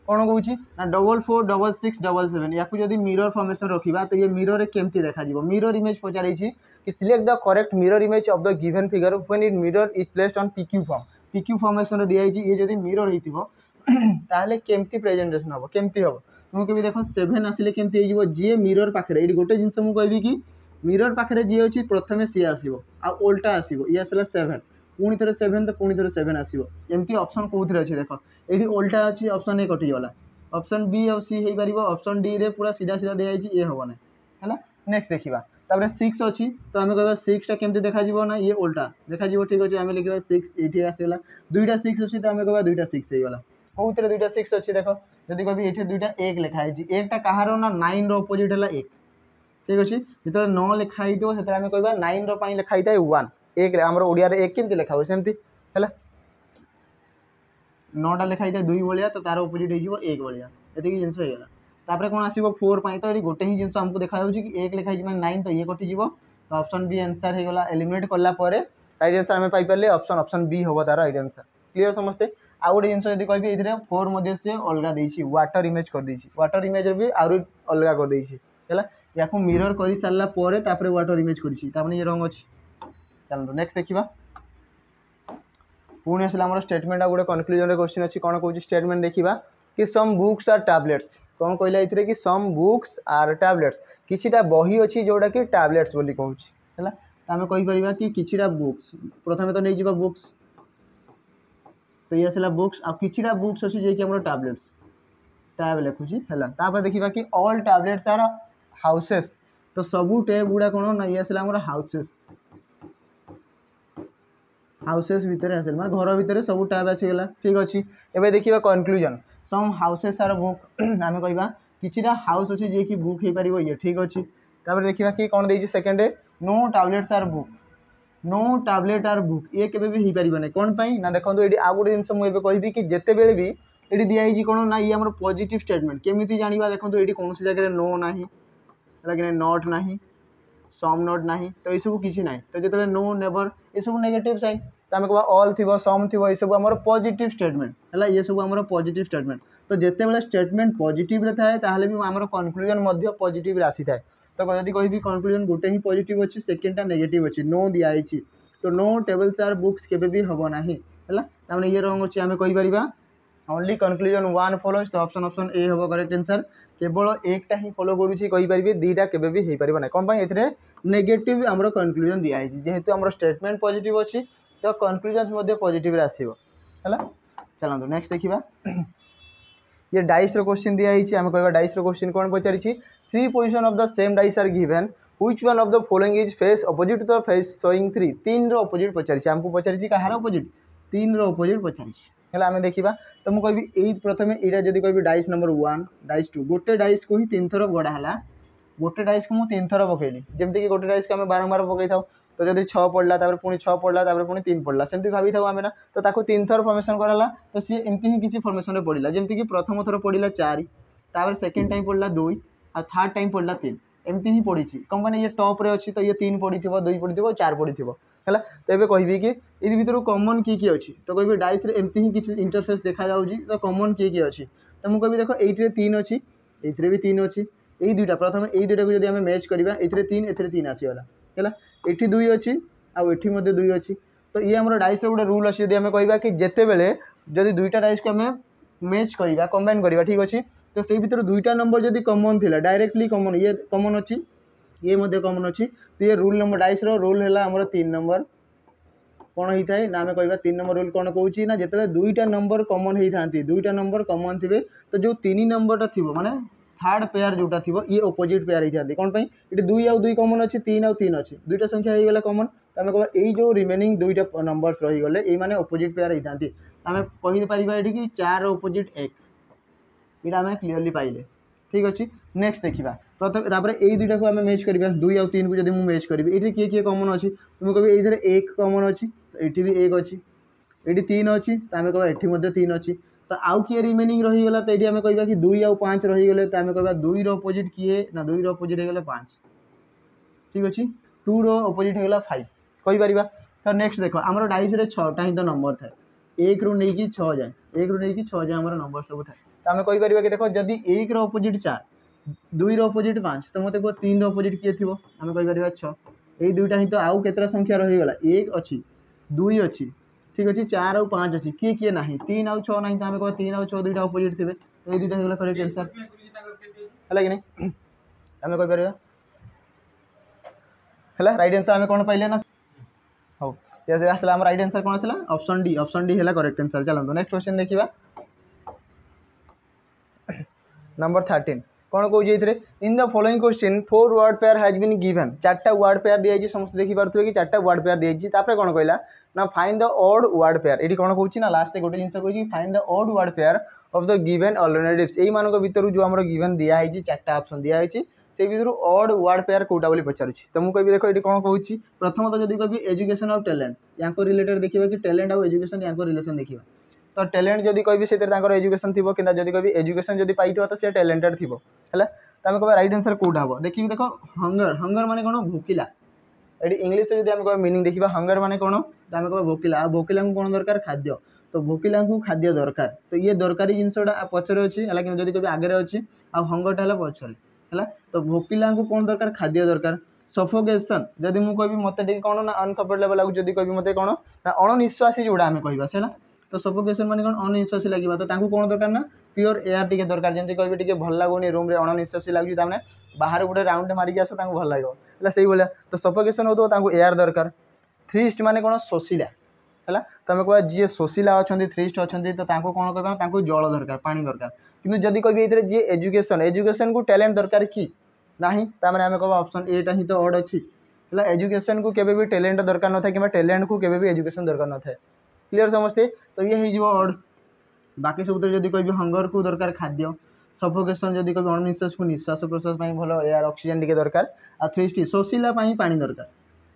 A: कौन कौच ना 446677 या जब मिरर फॉर्मेशन रखा तो ये मिरर केमती देखा मिरर इमेज पचार कि select the correct mirror image of the given figure when it mirror is placed on PQ formation दिखाई ये जब मिरर होता केमती प्रेजेंटेशन हम केमती हम तुम कभी देख 7 आसिले केमती हो जी मिरर पाखे ये गोटे जिन मुझे कहि कि मिरर पाखे जी अच्छी प्रथम सी आसो आल्टा आसो ये आसला 7 पुणी थे 7 तो पुणी थे 7 आसो एमती ऑप्शन कौन अच्छे देख ये उल्टा अच्छी ऑप्शन ए कटिगला ऑप्शन बी और सी हो पार ऑप्शन डी रे पूरा सीधा सीधा दिखाई ये हम ना है नेक्स्ट देखा तापर 6 अच्छी तो आम कह 6टा केमती देखा ना ये उल्टा देखा ठीक अच्छे आम लिखा 6 ये आसगला 2टा 6 अच्छी तो आम कह 2टा 6 होगा कौन 2टा 6 अच्छी देख जब कभी ये 2टा 1 लिखाई एकटा कहार ना 9 अपोजिट है 1 ठीक अच्छे जो 9 लिखाई थो से आम कह 9 रो लिखाई था 1 एक आम ओडिया 1 केमती लिखा हुए सेमती है 9टा लिखाई था 2 भाया तो तार अपोजिट हो 1 भाया ये जिन होगा तापर कौन आसो 4 तो ये गोटे ही जिन आमको देखा कि 1 लिखाई 9 तो ये कटिज तो ऑप्शन बी आंसर होगा एलिमिनेट कलापर राइट आंसर आम पाइपर ऑप्शन बी हम तार राइट आंसर क्लीयर समस्ते आउ गोटे जिन जब कह ये 4 मध्य से अलग देती वाटर इमेज कर देती वाटर इमेज भी आउरी अलग कर देती है या मिरर कर सारापर वाटर इमेज कर ये रंग अच्छी चलो नेक्स्ट देखा पुणी आसला आम स्टेटमेंट आ गोटे कनक्लूजन क्वेश्चन अच्छी कौन कौन स्टेटमेंट देखा कि सम बुक्स आर टैबलेट्स कौन कहला ये कि सम बुक्स आर टैबलेट्स किछिटा बही अच्छी जोटा कि टैबलेट्स बोली कहूँ है आम कहीपर कि किछिटा बुक्स प्रथम तो नहीं बुक्स तो ये आसला बुक्स आ किछिटा बुक्स अच्छी जे कि आम टैबलेट्स टैब लिखुची है देखा कि ऑल टैबलेट्स आर हाउसेस तो सबू टैब गुड़ा कौन ना ये आसला आम हाउसेस हाउसेस भितर आस घर भितर सब टैब आसीगला ठीक अच्छे एवं देखा conclusion some houses are book आम कह किछिटा हाउस अच्छी जे कि बुक हो पार ये ठीक अच्छे तापर देखा कि कौन देती second no tablets are book no tablet are book ये केवे भी हो पार ना कौन पाई ना देखो ये आउ गोटे जिन मुझे कहि कि जिते बड़े भी ये दिखाई कौन ना ये आम पॉजिटिव स्टेटमेंट केमी जाना देखो ये कौन जगह नो ना है नॉट ना सम नॉट ना तो ये सब किसी ना तो जो नो नेवर ये सब नेगेटिव साइन तो आम कह ऑल थी सम थी ये सब आम पॉजिटिव स्टेटमेंट है ये सब आम पॉजिटिव स्टेटमेंट तो जिते बड़े स्टेटमेंट पॉजिटिव थाए ताहले भी आम कनक्लूजन पॉजिटिव आसी थाए तो जब कहि कनक्लूजन गोटे ही पॉजिटिव अच्छी सेकेंडटा नेगेटिव अच्छी नो दिखाई तो नो टेबल्स आर बुक्स केबे भी हम ना है ताने ये रंग अच्छे आम कहीपर ओनली कनक्लूजन वन फॉलोज तो ऑप्शन ए हम करेक्ट आंसर केवल एकटा ही फॉलो करेंगे दीटा केबे भी हो पार ना कौन ये नेगेटिव आमर कनक्लूजन दिखाई जेहेतु आम स्टेटमेंट पॉजिटिव अच्छी तो कनक्लूजन पॉजिटिव आसो है चलते नेक्स्ट देखा ये डाइस क्वेश्चन दिखाई आम कह डाइस क्वेश्चन कौन पचारि 3 position of the same dice are given which one of the following is face opposite to the face showing 3 3 रो अपोजिट पचारि आमको पचारि कहार अपोजिट 3 रो अपोजिट पचारि है आम देखा तो मुझे कहि प्रथम यहाँ जब कहि डाइस नंबर 1 डाइस 2 गोटे डाइस को ही 3 थर गढ़ाला गोटे डाइस को मुझे 3 थर पकईली जमीक कि गोटे डाइस को आम बारंबार पकई था तो जब 6 पड़ा पुणी 6 पड़ा पुणी 3 पड़ा सेमती भावी था आम ना तो ताको 3 थर फॉर्मेशन कराला तो सी एमती ही किसी फॉर्मेशन पड़ा जमीक कि प्रथम थर पड़ा 4 सेकेंड टाइम पड़ा 2 आ थर्ड टाइम पड़ा 3 एमती ही पड़ी कौन मैंने ये टॉप रे अच्छी तो ये 3 पड़ी 2 पड़ी 4 पड़ी है तो ये कहि कि ये भर कमन किए अच्छी तो कहि डाइस एमती ही किसी इंटरफेस देखा तो कमन किए अच्छी तो मुझे कहि देख ये 3 अच्छी ये भी 3 अच्छी यही दुईटा प्रथम यही दुईटा को जब आम मैच करवा ए 3 ए 3 आसीगला है ये 2 अच्छी आठी 2 अच्छी तो ये आम डाइस गोटे रूल अच्छी जब आम कह कि जिते बड़े जब दुईटा डाइस को आम मैच करवा कंबाइन करवा ठीक अच्छे तो से भर दुईटा नंबर जब कमन थी डायरेक्टली कमन ये कमन अच्छी ये कमन अच्छी तो ये रूल नंबर डाइस रूल है आमर 3 नंबर कौन होता है ना आम कह 3 नंबर रूल कौन कौन ना जिते दुईटा नंबर कमन होता दुईटा नंबर कमन थे तो जो 3 नंबरटा थी माने थर्ड पेयर जोटा थी ये अपोजिट पेयर होती कौन ये 2 आउ 2 कमन अच्छी 3 आउ 3 अच्छी दुईटा संख्या हो गला कमन तो आम कह यही जो रिमेनिंग दुईटा नंबर्स रहीगले ये मैंने अपोजिट पेयर होता आम कहीपर ये 4 अपोजिट 1 यहाँ आम क्लीयरली पाइले ठीक अच्छे नेक्स्ट देखा प्रथम तापर यही दुईटा को आम मैच करवा 2 आउ 3 को जब मुझे मैच करी ये किए किए कमन अच्छी तो मुझे कह ये 1 कमन अच्छी तो ये भी 1 अच्छी ये 3 अच्छी तो आम कह ये 3 अच्छी तो आउ किए रिमेनिंग रहीगला तो ये आम कह कि 2 आउ 5 रहीगले तो आम कह 2 रो अपोजिट किए ना 2 रो अपोजिट होगा 5 ठीक अच्छे 2 रो अपोजिट होगा 5 कहीपर तो नेक्स्ट देख आम डाइस 6टा ही तो नंबर था 1 रू नहीं कि 6 जाए 1 रू नहीं कि 6 जाए आम नंबर सब था तो आम कहीपर कि देख जदि 1 रो अपोजिट 4 2 रो अपोजिट 5 तो मत कह 3 रो अपोजिट किए थी आम कहीपर 6 यही दुईटा ही तो आउ केतरा संख्या रहीगला 1 अच्छी 2 अच्छी ठीक अच्छे 4 आउ 5 अच्छी किए किए ना 3 आउ 6 ना तो आम कह 3 आउ 6 दुईटा अपोजिट थे तो ये दुईटा होगा करेक्ट आंसर है कि नहीं आम कहीपर है राइट आंसर आम कौन पाइले ना हाँ ये आसला आम राइट आंसर कौन आसला ऑप्शन डी है करेक्ट आंसर चलते नेक्स्ट क्वेश्चन देखा नंबर 13 कौन कौन in the following question 4 word pair has been given 4टा वर्ड पेयर दिखाई समस्त देखिपे कि 4टा वर्ड पेयर दिखाई कौन कहला ना find the odd word pair ये कौन कौन ना लास्ट गोटे जिन कह find the odd word pair of the given alternatives यही मान भर जो आम गिवन दिखाई 4टा ऑप्शन दिखाई से भर ऑड वर्ड पेयर कौटा बोली पचारुछि तो मुझे देख ये कौन कहूँ प्रथम तो जब कह एजुकेशन और टैलेंट या रिलेटेड देखा कि टैलेंट आउ एजुकेशन या रिलेशन देखा तो टैलेंट जब कहि से एजुकेशन थी कि जब कह एजुकेशन जब पाई तो सी टैलेंटेड थी है तो आम कह राइट आंसर कौटा हम देखिए देख हंगर हंगर माने कौन भोकिला ये इंग्लीश जब आम कह मीनिंग देखा हंगर माने कौन तो आम कह भोकिला भोकिला कौन दरकार खाद्य तो भोकिला खाद्य दरकार तो ये दरकारी जिनसा पचर अच्छी है कि जब कभी आगे अच्छी आ हंगरटा है पचर है तो भोकिला कौन दरकार खाद्य दरकार सफोकेसन जब मुझे कह मत कौन ना अनकम्फर्टेबल लगे जब कह मत कौन ना अणनिश्वासी जोड़ा आम कह से तो सफोकेसन माने कौन अणनिश्वासी लगे तो कौन दरकार ना प्योर एयर टी दरकार जमी कहे टी भल लगुनि रूम में अणनिश्वासी लगे तमें बाहर गोटे राउंड मारिक आस भल लगे से भाया तो सफोकेसन हो एयर दरकार थ्रिस्ट माने कौन शोषिला है तो आम कह जी शोषिला अच्छा थ्रिस्ट अच्छा तो कौन कह जल दरकार पानी दरकार कि जब कह जी एजुकेशन एजुकेशन को टैलेंट दरकार कि ना ताने आम कह ऑप्शन एटा ही तो ऑड अच्छी है एजुकेशन को केबे भी टैलेंट दरकार न था कि टैलेंट को केबे भी एजुकेशन दरकार न था क्लियर समझते तो ये हो ऑड बाकी सब जब कह हंगर को दरकार खाद्य सफोकेशन जब कह अणनिश्वास को निश्वास प्रश्वास भल एयर ऑक्सीजन टी दरकार आ थ्रिस्ट शोषिला पानी दरकार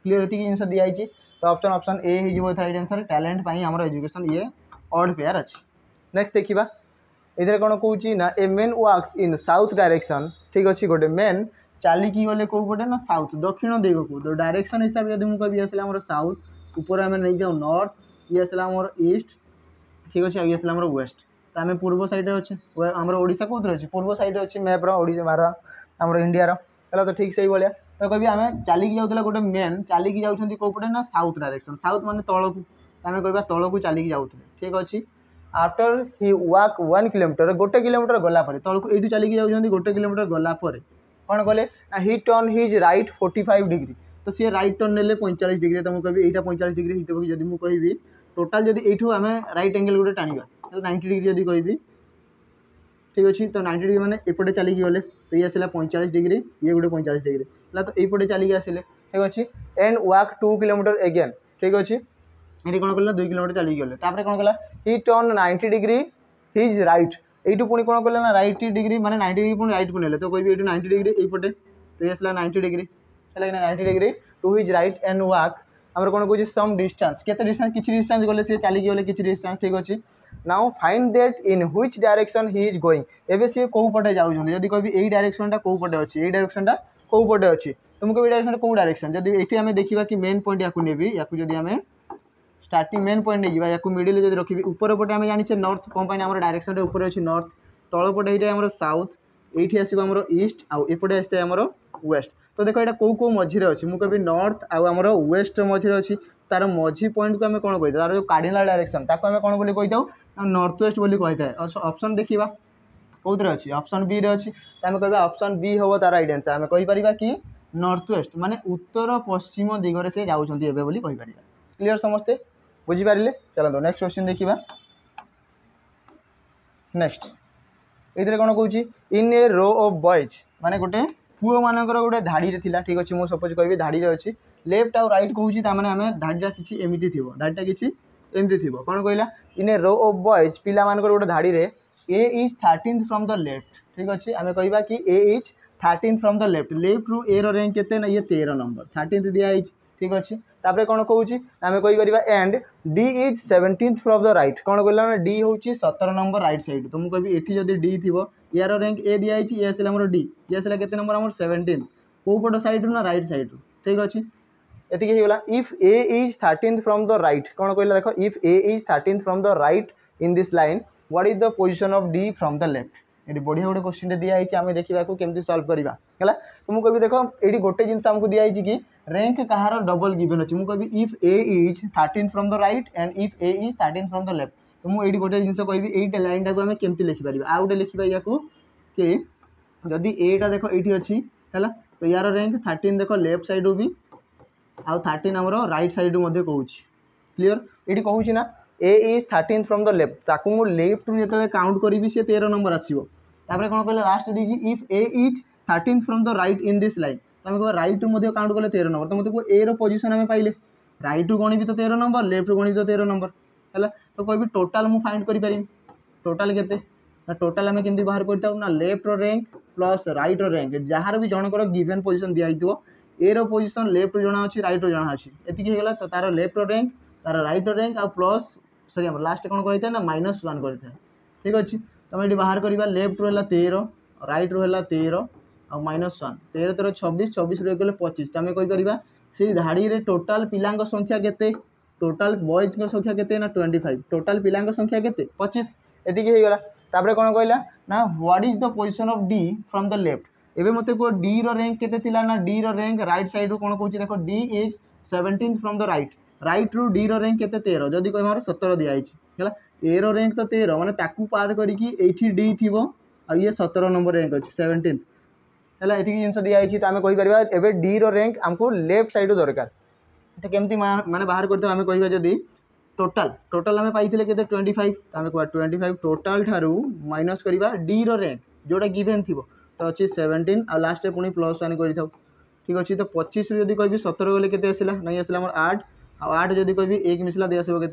A: क्लियर ये जिन दिखाई तो ऑप्शन ए हो राइट आंसर टैलेंट आमर एजुकेशन ये ऑड पेयर अच्छी नेक्स्ट देखा ये कौन कौच ना a man works in south direction ठीक अच्छे गोटे मेन चलिकी गले कौ पटे ना साउथ दक्षिण दिग को तो डायरेक्शन हिसाब से मुझे कह आसला आम साउथ ऊपर आम नहीं जाऊ नॉर्थ ये आसला आम ईस्ट ठीक अच्छे ये आसला आम वेस्ट तो आम पूर्व साइड अच्छे आम ओडिशा कौन अच्छे पूर्व साइड अच्छे मैप्र ओडिशा भारत आम इंडिया है तो ठीक से भाया तो कभी आम चलिकी जाऊला गोटे मेन चलिकी जाऊँ कौपटे ना साउथ डायरेक्शन साउथ माने तौक आम कह तौक चलिकी जाऊे ठीक अच्छे आफ्टर ही वाक 1 किलोमीटर गोटे किलोमीटर गलापर तौक ये चलिकी जाऊँ गोटे किलोमीटर गलापर कौन कले ना ही टर्न हिज राइट 45 डिग्री तो सी राइट टर्न ने 45 डिग्री तो मुझे यहाँ 45 डिग्री होती जब मुझे कहि टोटाल जब यू आम राइट एंगल गोटे टाणा 90 डिग्री जब कहि ठीक अच्छे तो 90 डिग्री मैंने एपटे चलिकी गले तो ये आसला 45 डिग्री ये गोटे 45 डिग्री है तो ये चलिकी आसिले ठीक अच्छे एंड वाक 2 किलोमीटर एगेन ठीक अच्छे ये कौन कले 2 किलोमीटर चलिकी गले तापर कौन कला ही turn 90 degree his right you पुणी कौन कले ना राइट डिग्री माने 90 डिग्री पुणी राइट को नेले तो कहि 90 डिग्री ये तो ये आसला 90 डिग्री है 90 degree to his right and walk आम कौन कहे सम डिस्टेंस केते डिस्टेंस किसी डिस्टेंस गले सी चलिकी गले किसी डिस्टेंस ठीक अच्छे now find that in which direction he is going एबे सी कौ पटे जाउछन जदी कहबी एई डायरेक्शनटा कौ पटे अछि एई डायरेक्शनटा कौ पटे अछि तो मुझे एई डायरेक्शन कौ डायरेक्शन जदी एठी हमें देखिबा कि मेन पॉइंट याकू नेबी याकू जदी हमें स्टार्टिंग मेन पॉइंट नहीं या मिडिल जब रखी ऊपर पटे आम जाने नॉर्थ कौन आम डायरेक्शन ऊपर अच्छी नॉर्थ तल पटे ये आम साउथ ये आसो आम ईस्ट आउटे आसते आम वेस्ट तो देखो यहाँ कौ कौ मझे अच्छी मुझे कभी नॉर्थ आमर वेस्ट मझे अच्छी तार मझी पॉइंट को आम कौन कही तार जो कार्डिनल डायरेक्शन ताको आम कौन बोली कही नॉर्थ वेस्ट बोली कही था ऑप्शन देखा कौन अच्छी ऑप्शन बी रे अच्छी तो आम कह ऑप्शन बी हम तार राइट आंसर आम कहीपर कि नॉर्थ वेस्ट माने उत्तर पश्चिम दिगरे से जाऊँगी क्लीयर समस्ते बुझीपारे चलो नेक्स्ट क्वेश्चन देखा नेक्स्ट ये कौन कौच इन ए रो ऑफ बॉयज माने गोटे पुओ मानकर गोटे धाड़ी थिला ठीक अच्छे मुझे सपोज कह धाड़ी अच्छी लेफ्ट आउ राइट कहूँ तार आम धाड़ीटा किसी एमती थी धाड़ीटा किसी एमती थी कौन कहला in A row of boys पिला मानकर गोटे धाड़ी रे A is 13th from the left ठीक अच्छे आम कह कि A is 13th from the left left रु ए रैंक केते ना ये 13 नंबर 13th दिखाई ठीक अच्छे तापर कौन कौच आम कहीपर and D is 17th from the right कौन कहला डी हूँ 17 नंबर राइट साइड तो मुझे कह ये जब डी थी यार रैंक ए दिखाई ये आसला आम डी ये आसला केते नंबर आम 17th कौ पट साइड ना राइट साइड ठीक अच्छे एतिक होगा if A is 13th from the right कौन कहला देख if A is 13th from the right in this line what is the position of D from the left ये बढ़िया गोटे क्वेश्चन दिखाई आम देखा केमती सल्व करवा है तो मुझे कह देख ये गोटे जिन आमको दिखाई कि रैंक कहार डबल गिवन अच्छी मुझे कह if A is 13th from the right and if A is 13th from the left तो मुझे गोटे जिन कह ये लाइन टाक आम केमती लिखिपर आउ गोटे लिखा या कि जदि एटा देख ये अच्छी है तो यार रैंक 13 देख लेफ्ट साइड भी आउ 13 आमर राइट साइड कहूँ क्लीयर ये कहूँ ना A is 13th from the left ताकू मु लेफ्ट रु जो काउंट करी सी 13 नंबर आसो तापर कौन कहले लास्ट दीजिए if A is 13th from the right in this line तो आम कह रईट रु काउंट कले 13 नंबर तो मतलब ए रोजिशन आम पाइले रईट रु गणी भी तो 13 नंबर लेफ्ट रु गणी भी तो 13 नंबर है तो कह टोटाल मुझे फाइंड करें टोटाल के टोटाल आम केमती बाहर करता ना left rank plus right rank jar भी जनकर गिवन पोजिशन दिखाई ए रोजिशन लेफ्ट जना अच्छी रईट जना अच्छी एति होगा तो तार लेफ्ट रैंक तार रईट रैंक आ प्लस सॉरी लास्ट कौन करता ना -1 करता ठीक अच्छे तुम ये बाहर करवा लेफ्ट रू है 13 रईट रू है 13 आ -1 13 13 26 26 रू गले 25 तो आम कहीपर से धाड़ी रे टोटाल पिला संख्या केते टोटाल बॉयज संख्या केते ना 25 टोटाल पिला संख्या केते 25 एति होगा तापर कौन कहला ना what is the position of D from the left एबे मते को डी रो रैंक केते थिला ना डी रो रैंक राइट साइड रू कौन कहूँ देखो D is 17th from the right right रु डी रो रैंक केते 13 जदि कह 17 दिखाई है ए रो रैंक तो 13 माने ताकू पार करके डी थी आ ये 17 नंबर रैंक अच्छी 17th है ये जिन दिखाई तो आम कहीपर एवं डी रो रैंक आमको लेफ्ट साइड दरकार तो केमती माने बाहर करते आम कह जदि टोटाल टोटाल आम पाई 25 तो आम कह 25 टोटाल ठारू माइनस करवा डी रो रैंक जोटा गिवेन थी तो अच्छी 17 आ लास्ट पुणी +1 कर ठीक अच्छे तो 25 रू कह 17 गले के आसला नहीं आसला आम 8 आठ जदि कह 1 मिसला दे आसो के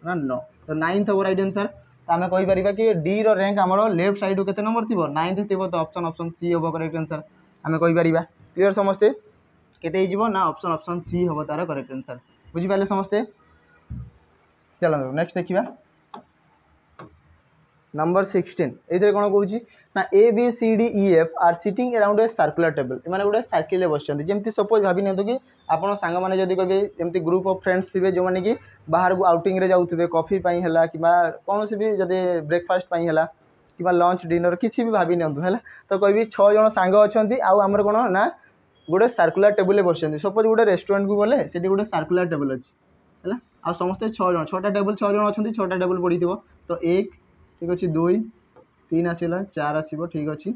A: ना 9 तो 9th हम राइट आंसर तो आम कहीपर कि डी रो रैंक आम लेफ्ट साइड के नंबर थी 9th थी तो ऑप्शन सी हम करेक्ट आंसर आम कहीपर क्लीयर समस्ते केते ना ऑप्शन सी हम तार करेक्ट आंसर बुझीपारे समस्ते चलो नेक्स्ट देखा नंबर 16 ये कौन कौच ना ABCDEF are sitting around a circular table मैंने गोटे सर्किल बस जमी सपोज भाभी नि कि आप सांग मैंने जब कहे जमी ग्रुप ऑफ फ्रेंड्स थे जो मैंने कि बाहर को आउटिंग रे जाऊे कॉफी है कि कौन भी जब ब्रेकफास्ट है कि लंच डिनर किसी भी भाभी नि है तो कहि 6 जन सांग अच्छा आमर कौन ना गोटे सर्कुलर टेबुल बस सपोज गोटे रेस्टोरेंट को गले से गोटे सर्कुलर टेबुल अच्छी है आ समस्ते 6 जन 6टा टेबुल 6 जन अच्छा 6टा टेबुल पड़ी थो तो 1 ठीक अच्छे 2 3 आसला 4 आसो ठीक अच्छे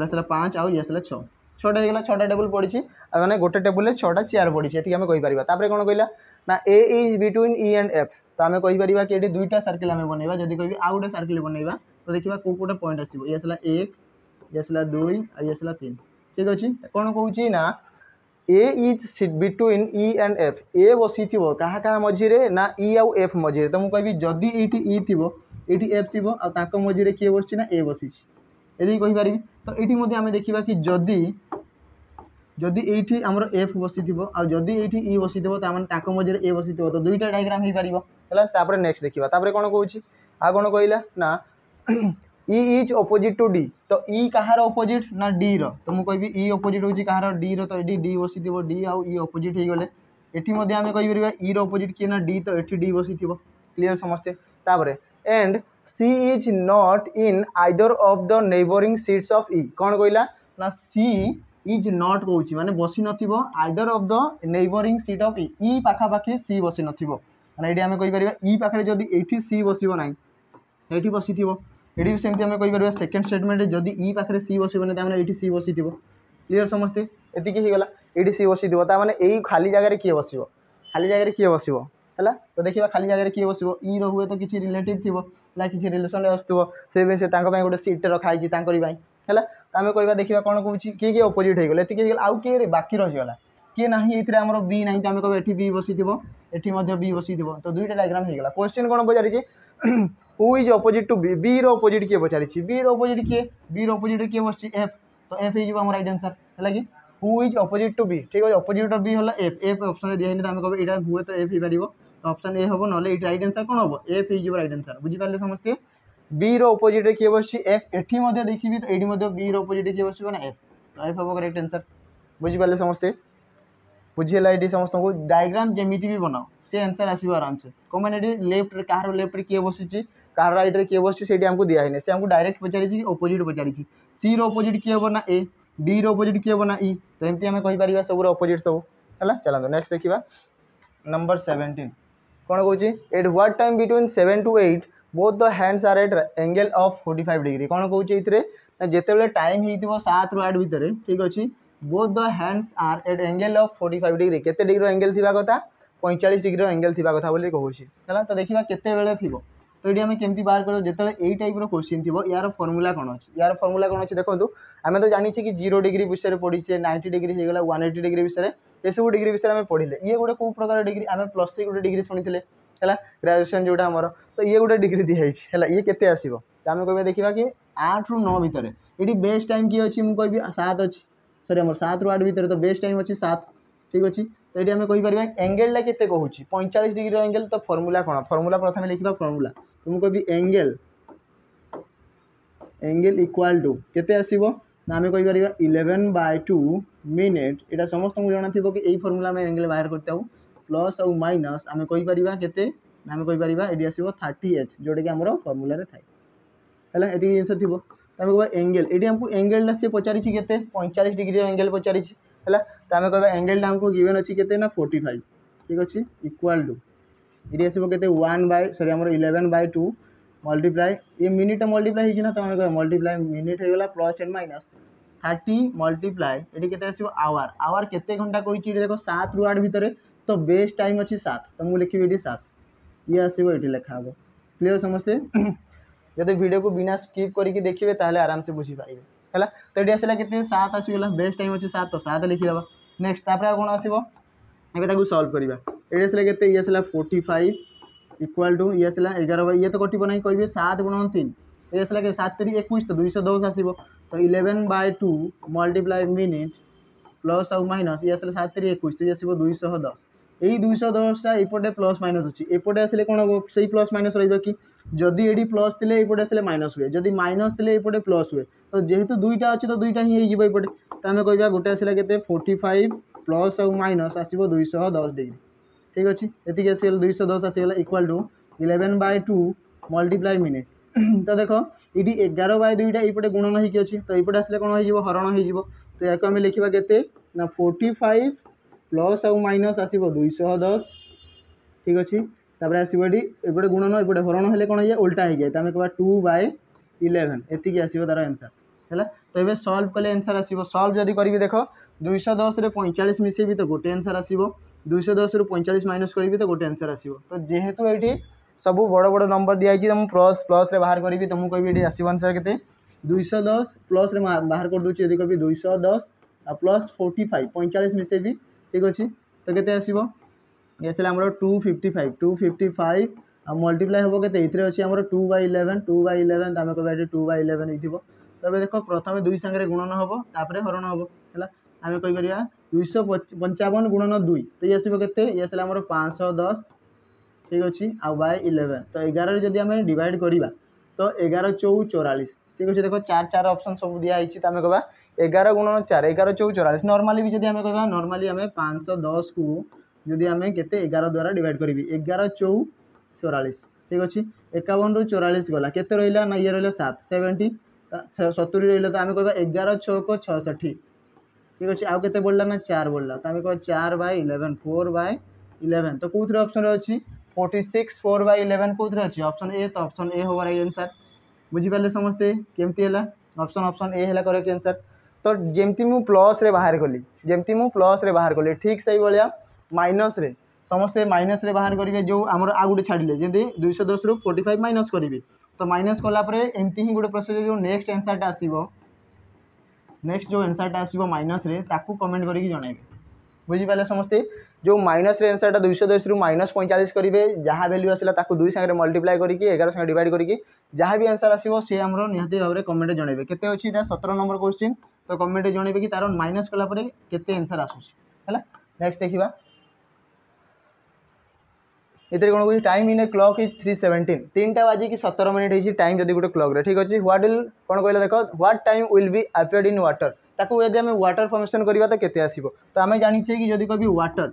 A: आसला 5 आउ ये आसला 6 6टा होगा 6टा टेबुल पड़ी मैंने गोटे टेबुल 6टा चेयर पड़ी ये आम कहीपर तापर कौन कहला ना A is between E and F तो आम कहीपर कि ये 2टा सर्किल आम बनवा जब कह आउ गोटे सर्किल बनवा तो देखा कौ गोटे पॉइंट आसो ये आसला 1 ये आसला 2 ये आसला 3 ठीक अच्छे कौन कौच ना A is between E and F A बसी थो क्या मझे ना ई आउ एफ मझे तो मुझे जदि ये ई थी ये एफ थी और मझे किए बस ना ए बसी यदि कहीपर तो ये आम देखा कि जदि जदि ये आमर एफ बसी थो आदि ये ई बसी थो मझे ए बसी थो तो 2टा डायग्राम हो पार है नेक्स्ट देखा कौन कौच आ कौन कहला ना E is opposite to D तो ई कहार अपोजिट ना डी रो तो मुझे कहि ई अपोजिट होची कहार डी रो तो ये डी बसी थो डी आउ ई अपोजिट हो गले एटी आम कहीपर ई रो अपोजिट किए ना डी तो ये डी बसी थो क्लीयर समस्ते तापर and C is not in either of the neighbouring seats of E कौन कहला ना सी इज नॉट कौच माने बसी नथिबो either of the neighbouring seat of E पाखापाखि सी बसी नथिबो माने एटी आम कहीपर ई पाखे जदि एठी सी बसिबो ना एठी बसी थो ये सेमती आम कहीपर सेकेंड स्टेटमेंट जदि ई पाखे सी बसबनी तमाने ये सी बसी थो क्लीयर समस्ते एतिक होगा ये सी बसी थो ताने यही खाली जगह किए बस खाली जगह किए बस है तो देखा खाली जगह किए बस ई रुए तो किसी रिलेटिव थी किसी रिलेसन आसो से गोटे सीट रखाई है तो आम कह देखा कौन कौन किए किए अपोजिट हो गले ये आउ किए बाकी रहीगला किए ना ये आम बी ना तो आम कह ये बी बसी थो ये बी बसी थो तो 2टा डायग्राम होगा क्वेश्चन कौन पचारि who is opposite to B B रो अपोजिट किए पचारि बी रो अपोजिट किए बी रो अपोजिट किए बस एफ तो एफ हो राइट आंसर है कि who is opposite to B ठीक है अपोजिट बी है एफ एफ ऑप्शन दिखाई तो आम कह यहाँ हुए तो एफ हो पार तो ऑप्शन ए हम ना राइट आंसर कौन हम एफ हो राइट आंसर बुझीपारे समस्ते बी रो अपोजिट किए बस एफ एटी देखी तो ये बी रो अपोजिट किए बस ना एफ तो एफ हम राइट आंसर बुझीपारे समस्ते बुझीगला ये समस्त को डायग्राम जमी भी बनाओ से आंसर आसो आराम से कौन मैंने लेफ्ट कहार लेफ्ट किए बसुची कहार राइट किए बस से दिखाई से आमको डायरेक्ट पचारि अपोजिट पचारि सी रो अपोजिट किए हम ना ए डी रो अपोजिट किए हम ना ई तो एमती आम कहीपर सब अपोजिट सब है चलते नेक्स्ट देखा नंबर 17 कौन कौच at what time between 7 to 8 both the hands are at angle of 45 degree कौन कौच ये जिते टाइम हो 7 ରୁ 8 भितर ठीक अच्छे both the hands are at angle of 45 degree केते डिग्री एंगल थी कथा 45 डिग्री एंगल थी कथा बोली कहूँ है तो देखा केते थी तो ये आम केमती बाहर कर जो यही टाइप क्वेश्चन थी यार फर्मुला कौन अच्छी यार फर्मुला कौन अच्छी देखो आम तो जानी कि 0 डिग्री विषय में पढ़ी 90 डिग्री होगा 180 डिग्री विषय ये सब डिग्री विषय में पढ़ले ये गोटे कौ प्रकार डिग्री आम +3 गोटे डिग्री शुणी है ग्रेजुएशन जोटा आमर तो ये गोटे डिग्री दिखाई है ये केते आसो तो आम कह देखा कि 8 ରୁ 9 भितर ये बेस्ट टाइम किए अच्छी मुझे कह 7 अच्छी सॉरी आम 7 ରୁ 8 भितर तो बेस्ट टाइम अच्छी 7 ठीक अच्छे तो ये आम कहीपर एंगेलटा केते कहूँ 45 डिग्री एंगल तो फर्मुला कौन फर्मुला प्रथम लिखा फर्मुला तो मुझे कह एंगल इक्वाल टू केते आसीबो ना आम कहीपर 11/2 मिनिट यहाँ समस्त जाना थी कि यही फर्मुला आम एंगल बाहर करते हो प्लस आउ माइनस आम कहीपर केते आम कहीपर ये आसो 30H जोटा कि आम फर्मुला है ये जिन थी तो आम कह एंगल ये आमको एंगलटा सी पचारि के 45 डिग्री एंगल पचारि है तो आम कह एंगलटा आमको गिवन अच्छी के 45 ठीक अच्छे इक्वाल टू ये आसो के 11/2 मल्टीप्लाई ये मिनिट मल्टीप्लाई होना तो आम कह मल्टीप्लाई मिनिट होगा प्लस एंड माइनस 30 मल्टीप्लाई ये के आवर आवर केते घंटा कही देखो 7 ରୁ 8 भितर तो बेस्ट टाइम अच्छी 7 तो मुझे लिखी ये 7 ये आसो ये लिखा हे क्लीयर समस्ते जब वीडियो को बिना स्किप करके देखिए ताहले आराम से बुझीपारे है तो ये आसला के 7 आसीगला बेस्ट टाइम अच्छे 7 तो 7 लिखिदेव नेक्स्ट तापर कौन आसो ये सल्व करवा ये आसला के ये आसला 45 इक्वाल टू ये आसला 11 ये तो कटिब ना कहे 7 × 3 ये आसला के 7 × 3 21 तो 210 आसो तो 11/2 मल्टीप्लाई मिनिट प्लस आउ माइनस ये आसला 7 × 3 21 तो ये आसो 210 यही 210टा एपटे प्लस माइनस अच्छी एपटे आसे कौन हम से प्लस माइनस रही जदि ये प्लस थे ये आसे माइनस हुए जदि माइनस थे ये प्लस हुए तो जेहेतु दुईटा अच्छे तो दुईटा ही होपटे तो आम कह गोटे आसला के 45 प्लस और माइनस आसो 210 डिग्री ठीक अच्छे ये आसगला 210 आसगला इक्वाल टू 11/2 मल्टीप्लाई मिनिट तो देख ये 11/2टा ये गुणन होगी अच्छी तो ये आसले कौन हो हरण हो तो या आम लिखा के 45 प्लस आउ माइनस आसो 210 ठीक अच्छे तापर आसो ये गुणन ये हरण हेल्ले कौन हो उल्टा हो जाए तो आम कह 2/11 एतिक आसो तार आंसर है तो ये सल्व कले आंसर आसो सल्व जदि करी देख 210 रे 45 मिसेबी तो गोटे आंसर आसो 210 रू 45 माइनस करी तो गोटे आंसर आसो तो जेहेतु ये सब बड़ बड़ नंबर दिखाई तुम प्लस प्लस रे बाहर करी तुमको कहि आसो आंसर के 210 प्लस रे बाहर कर दूसरी यदि कभी 210 प्लस 45 45 मिसेबी ठीक अच्छे तो के आसो ये आमर 255 आ मल्टीप्लाई हम के अच्छे आम 2/11 2/11 तो आम कह 2/11 हो तो देख प्रथम 2 सांगे गुणन हम तापर हरण हम है आम कहीपर 255 गुणन 2 तो ये आसो के ये आसला आमर 510 ठीक अच्छे आउ बाय 11 तो 11 जदि आम डिवाइड करवा तो 11 चौ 44 ठीक अच्छे देख 4 4 ऑप्शन सब दिखाई तो आम कह 11 गुणन 4 11 चौ 44 नॉर्मली भी जब आम कह नॉर्मली आम 510 को जदि आम के 11 द्वारा डिवाइड करी 11 चौ 44 ठीक अच्छे 51 रू 44 गला के रहा ना ये रहा 7 70 70 रहा तो आम कह 11 6 को 66 ठीक अच्छे आउ के बढ़ला ना 4 बढ़ला तो आम कह 4/11 4/11 तो कौन ऑप्शन अच्छी 46 4/11 कौन अच्छी ऑप्शन ए तो ऑप्शन ए होगा राइट आंसर बुझीपारे समस्ते केमती है ऑप्शन ऑप्शन ए है करेक्ट आंसर तो जमती मु प्लस रे बाहर कली जमती मु प्लस रे बाहर कली ठीक से भाया माइनस रे समस्ते माइनस रे बाहर करेंगे जो आमर आ गोटे छाड़े जमी 210 रू 45 माइनस करी तो माइनस कलापर एमती ही गोटे प्रोसेस जो नेक्स्ट आंसरटा आसो नेक्स्ट जो आंसरटा आसो माइनस रे ताकू कमेंट करके जनइबे बुझीपारे समस्ते जो माइनस रे आंसरटा 210 रू -45 करेंगे जहाँ वैल्यू आसला ताकू 2 सांगे मल्टीप्लाई करके 11 सांगे डिवाइड करके जहाँ भी आंसर आसो सी आम निहाती भाव में कमेंट जनइबे केते अच्छी 17 नंबर क्वेश्चन तो कमेंट जनइबे कि तार माइनस कलापर केते आंसर आसूसी है नेक्स्ट देखा इतने कौन कह time in a clock is 3:17 3टा बाजिकी 17 minute होती टाइम जब गोटे क्लॉक रे ठीक अच्छे व्हाट विल कौन कहले देख what time will be appeared in water ताको यदि आम वाटर फॉर्मेशन करवा तो केते आसीबो तो आम जानिछे कि जदि कभी वाटर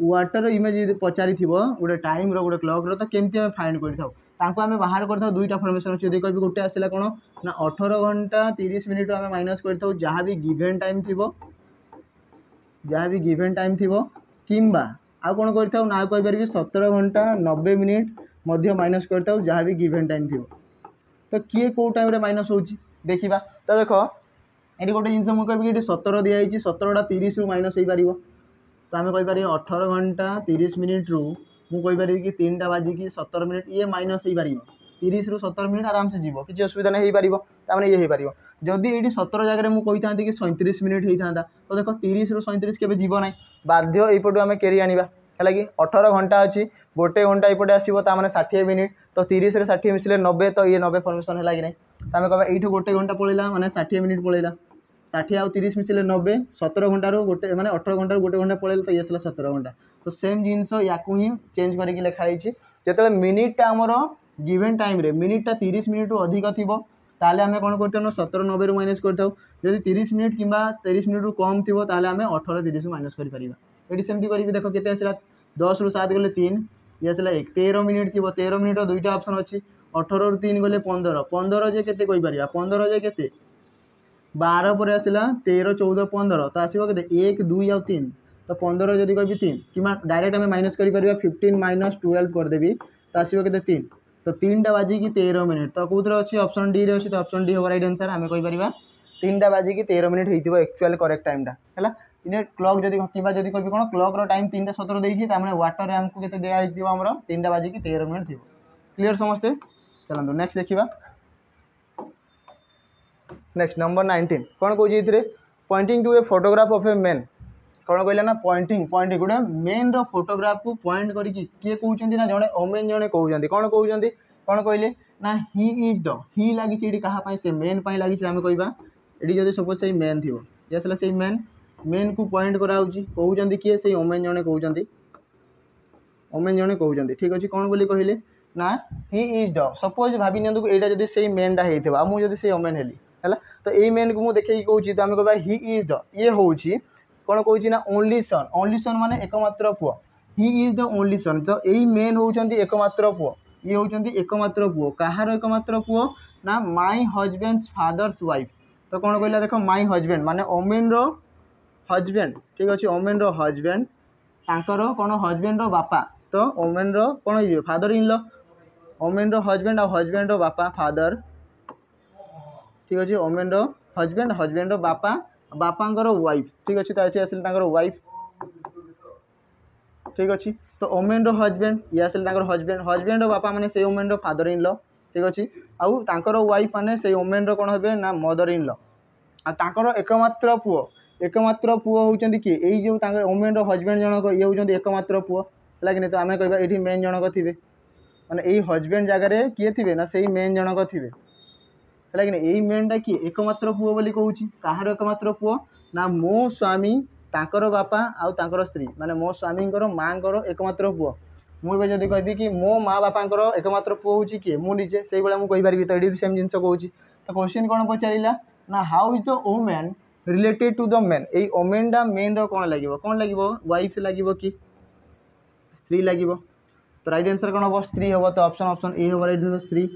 A: वाटर इमेज पचारि गोटे टाइम रो गोटे क्लॉक रो तो केमती आम फाइंड करथाउ ताको आम बाहर करथाउ दुईटा फॉर्मेशन अच्छे यदि कभी गोटे आसला कौन ना 18 घंटा 30 मिनिट आम माइनस करथाउ जहाँ भी गिवन टाइम थिबो जहाँ भी गिवन टाइम थिबो किंबा आउ कौन करथाउ ना कहि 17 घंटा 90 मिनिट मध्य माइनस करथाउ जहाँ भी गिवन टाइम थिबो तो किए कौ टाइम रे माइनस होची देखिबा तो देख ये गोटे जिन मुझे कह 17 दिखाई 17टा 30 रू माइनस हो पार तो आम कहीपर 18 घंटा 30 मिनिट रू मुझे कि 3टा बाजिकी 17 मिनिट ये माइनस हो पार 30 रू 17 मिनिट आराम से जीव किसी असुविधा नहीं हो पार ये हो पार जदि ये 17 जगह मुझे कही कि 37 मिनिट होता तो देख 30 रू 37 के जीव ना बाध्य यपटू आम केरी आने है कि 18 घंटा अच्छी गोटे घंटा एपटे आसो तो 60 मिनिट तो 30 रे 60 मिसले 90 तो ये 90 फॉर्मेशन है कि नहीं तो आम कह ये गोटे घंटा पलैला मैंने 60 मिनिट पलैला 60 आउ 30 मिसले 90 17 घंटार गोटे मैंने 18 घंटार गोटे घंटा पलैला तो ये आसला 17 घंटा तो सेम जिनस या ही चेंज करके लिखाई जो मिनिटा आमर गिवन टाइम रे मिनिटा 30 मिनिट अधिक थी ताले आम कौन कर 17 90 रू माइनस करताऊ जदि 30 मिनिट कि 30 मिनिट रू कम थी ताले आम 18 30 रू माइनस कर ये सेमती करी देख के आसला 10 रू 7 गले 3 ये आसला 13 मिनिट थी 13 मिनिट दुईटा ऑप्शन अच्छी 18 रू 3 गले 15 15 जे केते कहि परिया 15 जे केते 12 पर आसला 13 14 15 तो आसो के 1 2 आउ 3 तो 15 जदि कहि 3 कि डायरेक्ट आम माइनस कर 15 - 12 करदेवी तो आसो के 3 तो 3टा बाजिकी 13 मिनिट तो कौन अच्छी ऑप्शन डी रे अच्छी तो ऑप्शन डी हम राइट आंसर आम कहीपर 3टा बाजिकी 13 मिनिट हो एक्चुअल करेक्ट टाइमटा है इन क्लॉक जदि कि कह कौन क्लॉक रो टाइम 3टा 17 देती वाटर आमको के दिखाई आम 3टा बाजिकी 13 मिनिट थी क्लीयर समस्ते चलते नेक्स्ट देखा नेक्स्ट नंबर 19 कौन कौन pointing to a photograph of a man कौन कहले ना पॉइंटिंग पॉइंटिंग गोटे मेन रो फोटोग्राफ को पॉइंट करके किए कहते ना जड़े अमेन जड़े कहते कौन कहते कौन कहले ना ही इज द ही लगी कहाँ से मेन लगी आम कहवा ये जब सपोज से मेन थी ये आसला से मेन मेन को पॉइंट कराऊँगी कहते किए से ओमेन जड़े कहते ओमेन जड़े कहते ठीक अच्छे कौन बोली कहले ना ही इज द सपोज भाभी नियंतु एटा जदि से मेनटा होता मुझे से ओमेन हेली है तो यही मेन को मुझे देखिए कौन तो आम कह ही इज द ये हूँ कौन कौन ना ओनली सन माने एकमात्र पुओ he is the only son तो यही मेन होती एकमात्र पुओ ये होती एकमात्र पुओ कहार एकमात्र पुओ ना माई हजबैंड्स फादर्स वाइफ तो कौन कहला देख माई हजबैंड माने ओमेन रो हजबैंड ठीक अच्छे ओमेन रो हजबैंड तांकर कौन हजबैंड रो बापा तो ओमेन रो कौन हो फादर इन लॉ ओमेन रो हजबैंड और हजबैंड रो बापा फादर ठीक अच्छे ओमेन रो हजबैंड हजबैंड रो बापा बापांकर वाइफ ठीक अच्छे तो ये आसिल वाइफ ठीक अच्छे तो ओमेन रो हजबैंड ये आसिल हजबैंड हजबैंड रो बापा माने से ओमेन रो फादर इन लॉ ठीक अच्छे आउ तांकर वाइफ माने से ओमेन रो कौन हे ना मदर इन लॉ आ तांकर एकमात्र पुओ होती किए यही जो ओमेन रो हजबैंड जनक ये होती एकमात्र पुओ है कि नहीं तो आम कह ये मेन जनक थे मैंने यही हजबैंड जगह किए थे ना से मेन जनक थे है कि नहीं यही मेनटा किए एकमात्र पुओ बोली कहूँ कहार एकमात्र पुओ ना मो स्वामी तांकर बापा आउ तांकर स्त्री माने मो स्वामी माँ एकमात्र पुओ मुझे जब कहि कि मो माँ बापांकर एकमात्र पुओ हूँ किए मुझे से भाई मुझे कहीपरि तो ये सेम जिन कहूँ तो क्वेश्चन कौन पचारा ना how is the woman related to the man यही ओमेनटा मेन कौन लगे वाइफ लगे कि स्त्री लगे तो राइट आंसर कौन हम स्त्री हम तो ऑप्शन ए हम राइट स्त्री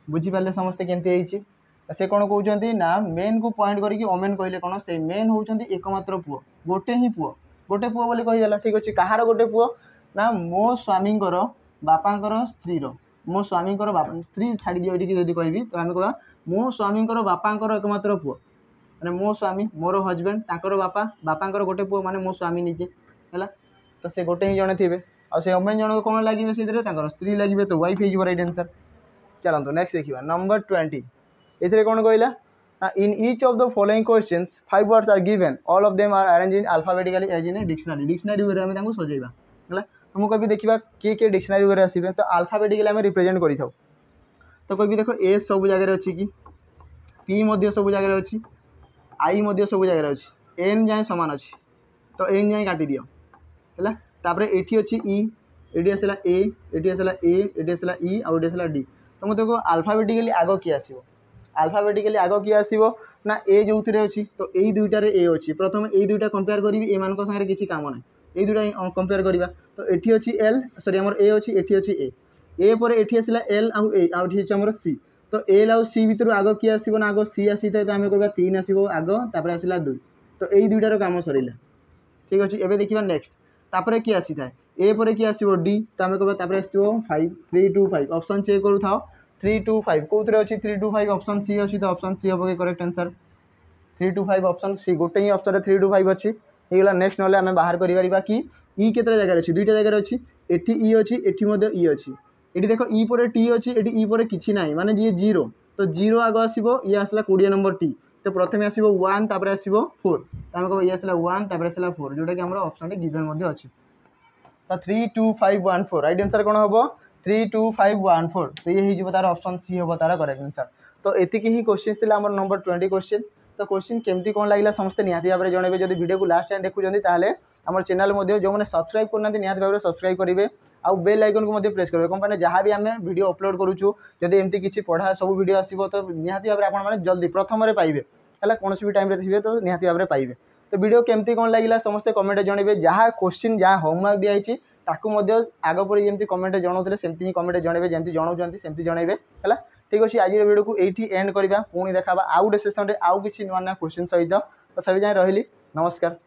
A: बुझीपारे समस्ते केमती से कौन कहते ना मेन को पॉइंट करके ओमेन कहले कौन से मेन होती एकमात्र पुओ गोटे ही पुओ गोटे पुओ बोली कहीदेला ठीक अच्छे कहार गोटे पुओ ना मो स्वामी बापांकर स्त्री मो स्वामी बापा स्त्री छाड़ी दियो ये जब कहि तो आम कह मो स्वामी बापांकर एकमात्र पुओ माने मो स्वामी मोर हजबैंड तांकर बापा बापांकर गोटे पुओ माने मो स्वामी निजे है तो से गोटे ही जड़े थे आ से ओमेन जन कौन लगे से स्त्री लगे तो वाइफ हो राइट आंसर चलते नेक्स्ट देखा नंबर 20 ये कौन कहला in each of the following questions 5 words are given all of them are arrange in alphabetically as in dictionary वे आम सजेबा है तो मुझे देखा किए किए डिक्शनरी वे आसवे तो अल्फाबेटिकली आम रिप्रेजेंट कर तो कभी देख ए सब जगह अच्छी कि पी सब जगह अच्छी आई सब जगह अच्छी एन जाए सामान अच्छी तो एन जाए काटी दियो है तापर ये अच्छी ई ये आसला ए ये आसला ए ये आसला ई आउ ये आसला डी तो मतलब को अल्फाबेटिकली आग किए आसो अल्फाबेटिकली आग किए आसो ना ए जो अच्छी तो यही दुईटार ए अच्छी प्रथम यही दुईटा कंपेयर करी एम सागर किसी काम ना यही दुईटा कंपेयर करवा तो ये अच्छी एल सॉरी आम ए अच्छी ये अच्छी ए पर ये आसला एल आउ ए आम सी तो एल आउ सी भितर आग किए आसो ना आग सी आसी था तो आम कह 3 आसो आग तापर आसला 2 तो यही दुईटार काम सरला ठीक अच्छे एवं देखा नेक्स्ट तापर किए आसी था ए पर किए आसो डी तो आम कह 5 3 2 5 ऑप्शन चेक करू था 3 2 5 कौन अच्छी 3 2 5 ऑप्शन सी अच्छी तो ऑप्शन सी हम करेक्ट आंसर 3 2 5 ऑप्शन सी गोटे ही ऑप्शन 3 2 5 अच्छी होगा नेक्स्ट ना आम बाहर कर कि ई केतटा जगह अच्छी दुईटा जगह अच्छी एटी ई अच्छी एटी ई अच्छी ये देख ई पर टी अच्छी ये ई पर किसी ना माने जी 0 तो 0 आग आसो ये आसला 20 नंबर टी तो प्रथम आसो 1 तापर आसो 4 तो आम कह ये आसला 1 तापर आसला 4 जोटा कि ऑप्शन गिवन अच्छी तो 3 2 5 1 4 राइट आंसर कौन हम 3 2 5 1 4 तो ये हो तार ऑप्शन सी हम तार करेक्ट आंसर तो एतिक ही क्वेश्चन थी आम नंबर 20 क्वेश्चन तो क्वेश्चन केमती कौन लगे समस्त निहाती भाव में जनइबे जब वीडियो को लास्ट टाइम देखुं आम चैनल जो मैंने सब्सक्राइब करना निहाती भाव में सब्सक्राइब करेंगे आउ बेल आइकन को प्रेस करेंगे कंपनी जहाँ भी आम वीडियो अपलोड करूँ जब एमती किसी पढ़ा सब वीडियो आसो तो निहाती भाव में आप जल्दी प्रथम पाइबे है कौन भी टाइम थे तो निहाती भाव में पाइबे तो वीडियो केमती कौन लगे समस्त कमेंट जनइबे जहाँ क्वेश्चन जहाँ होमवर्क दिखाई ताकू आग पर जमी कमेंट जनाऊे सेमती ही कमेंट जनइबे जमी जनाऊँ सेमती जनइबे है ठीक अच्छे आज वीडियो को ये एंड करवा पुणी देखा आउ गोटे सेसन आउ किसी नुआ नुआ क्वेश्चन सहित तो सभी जाए रही नमस्कार।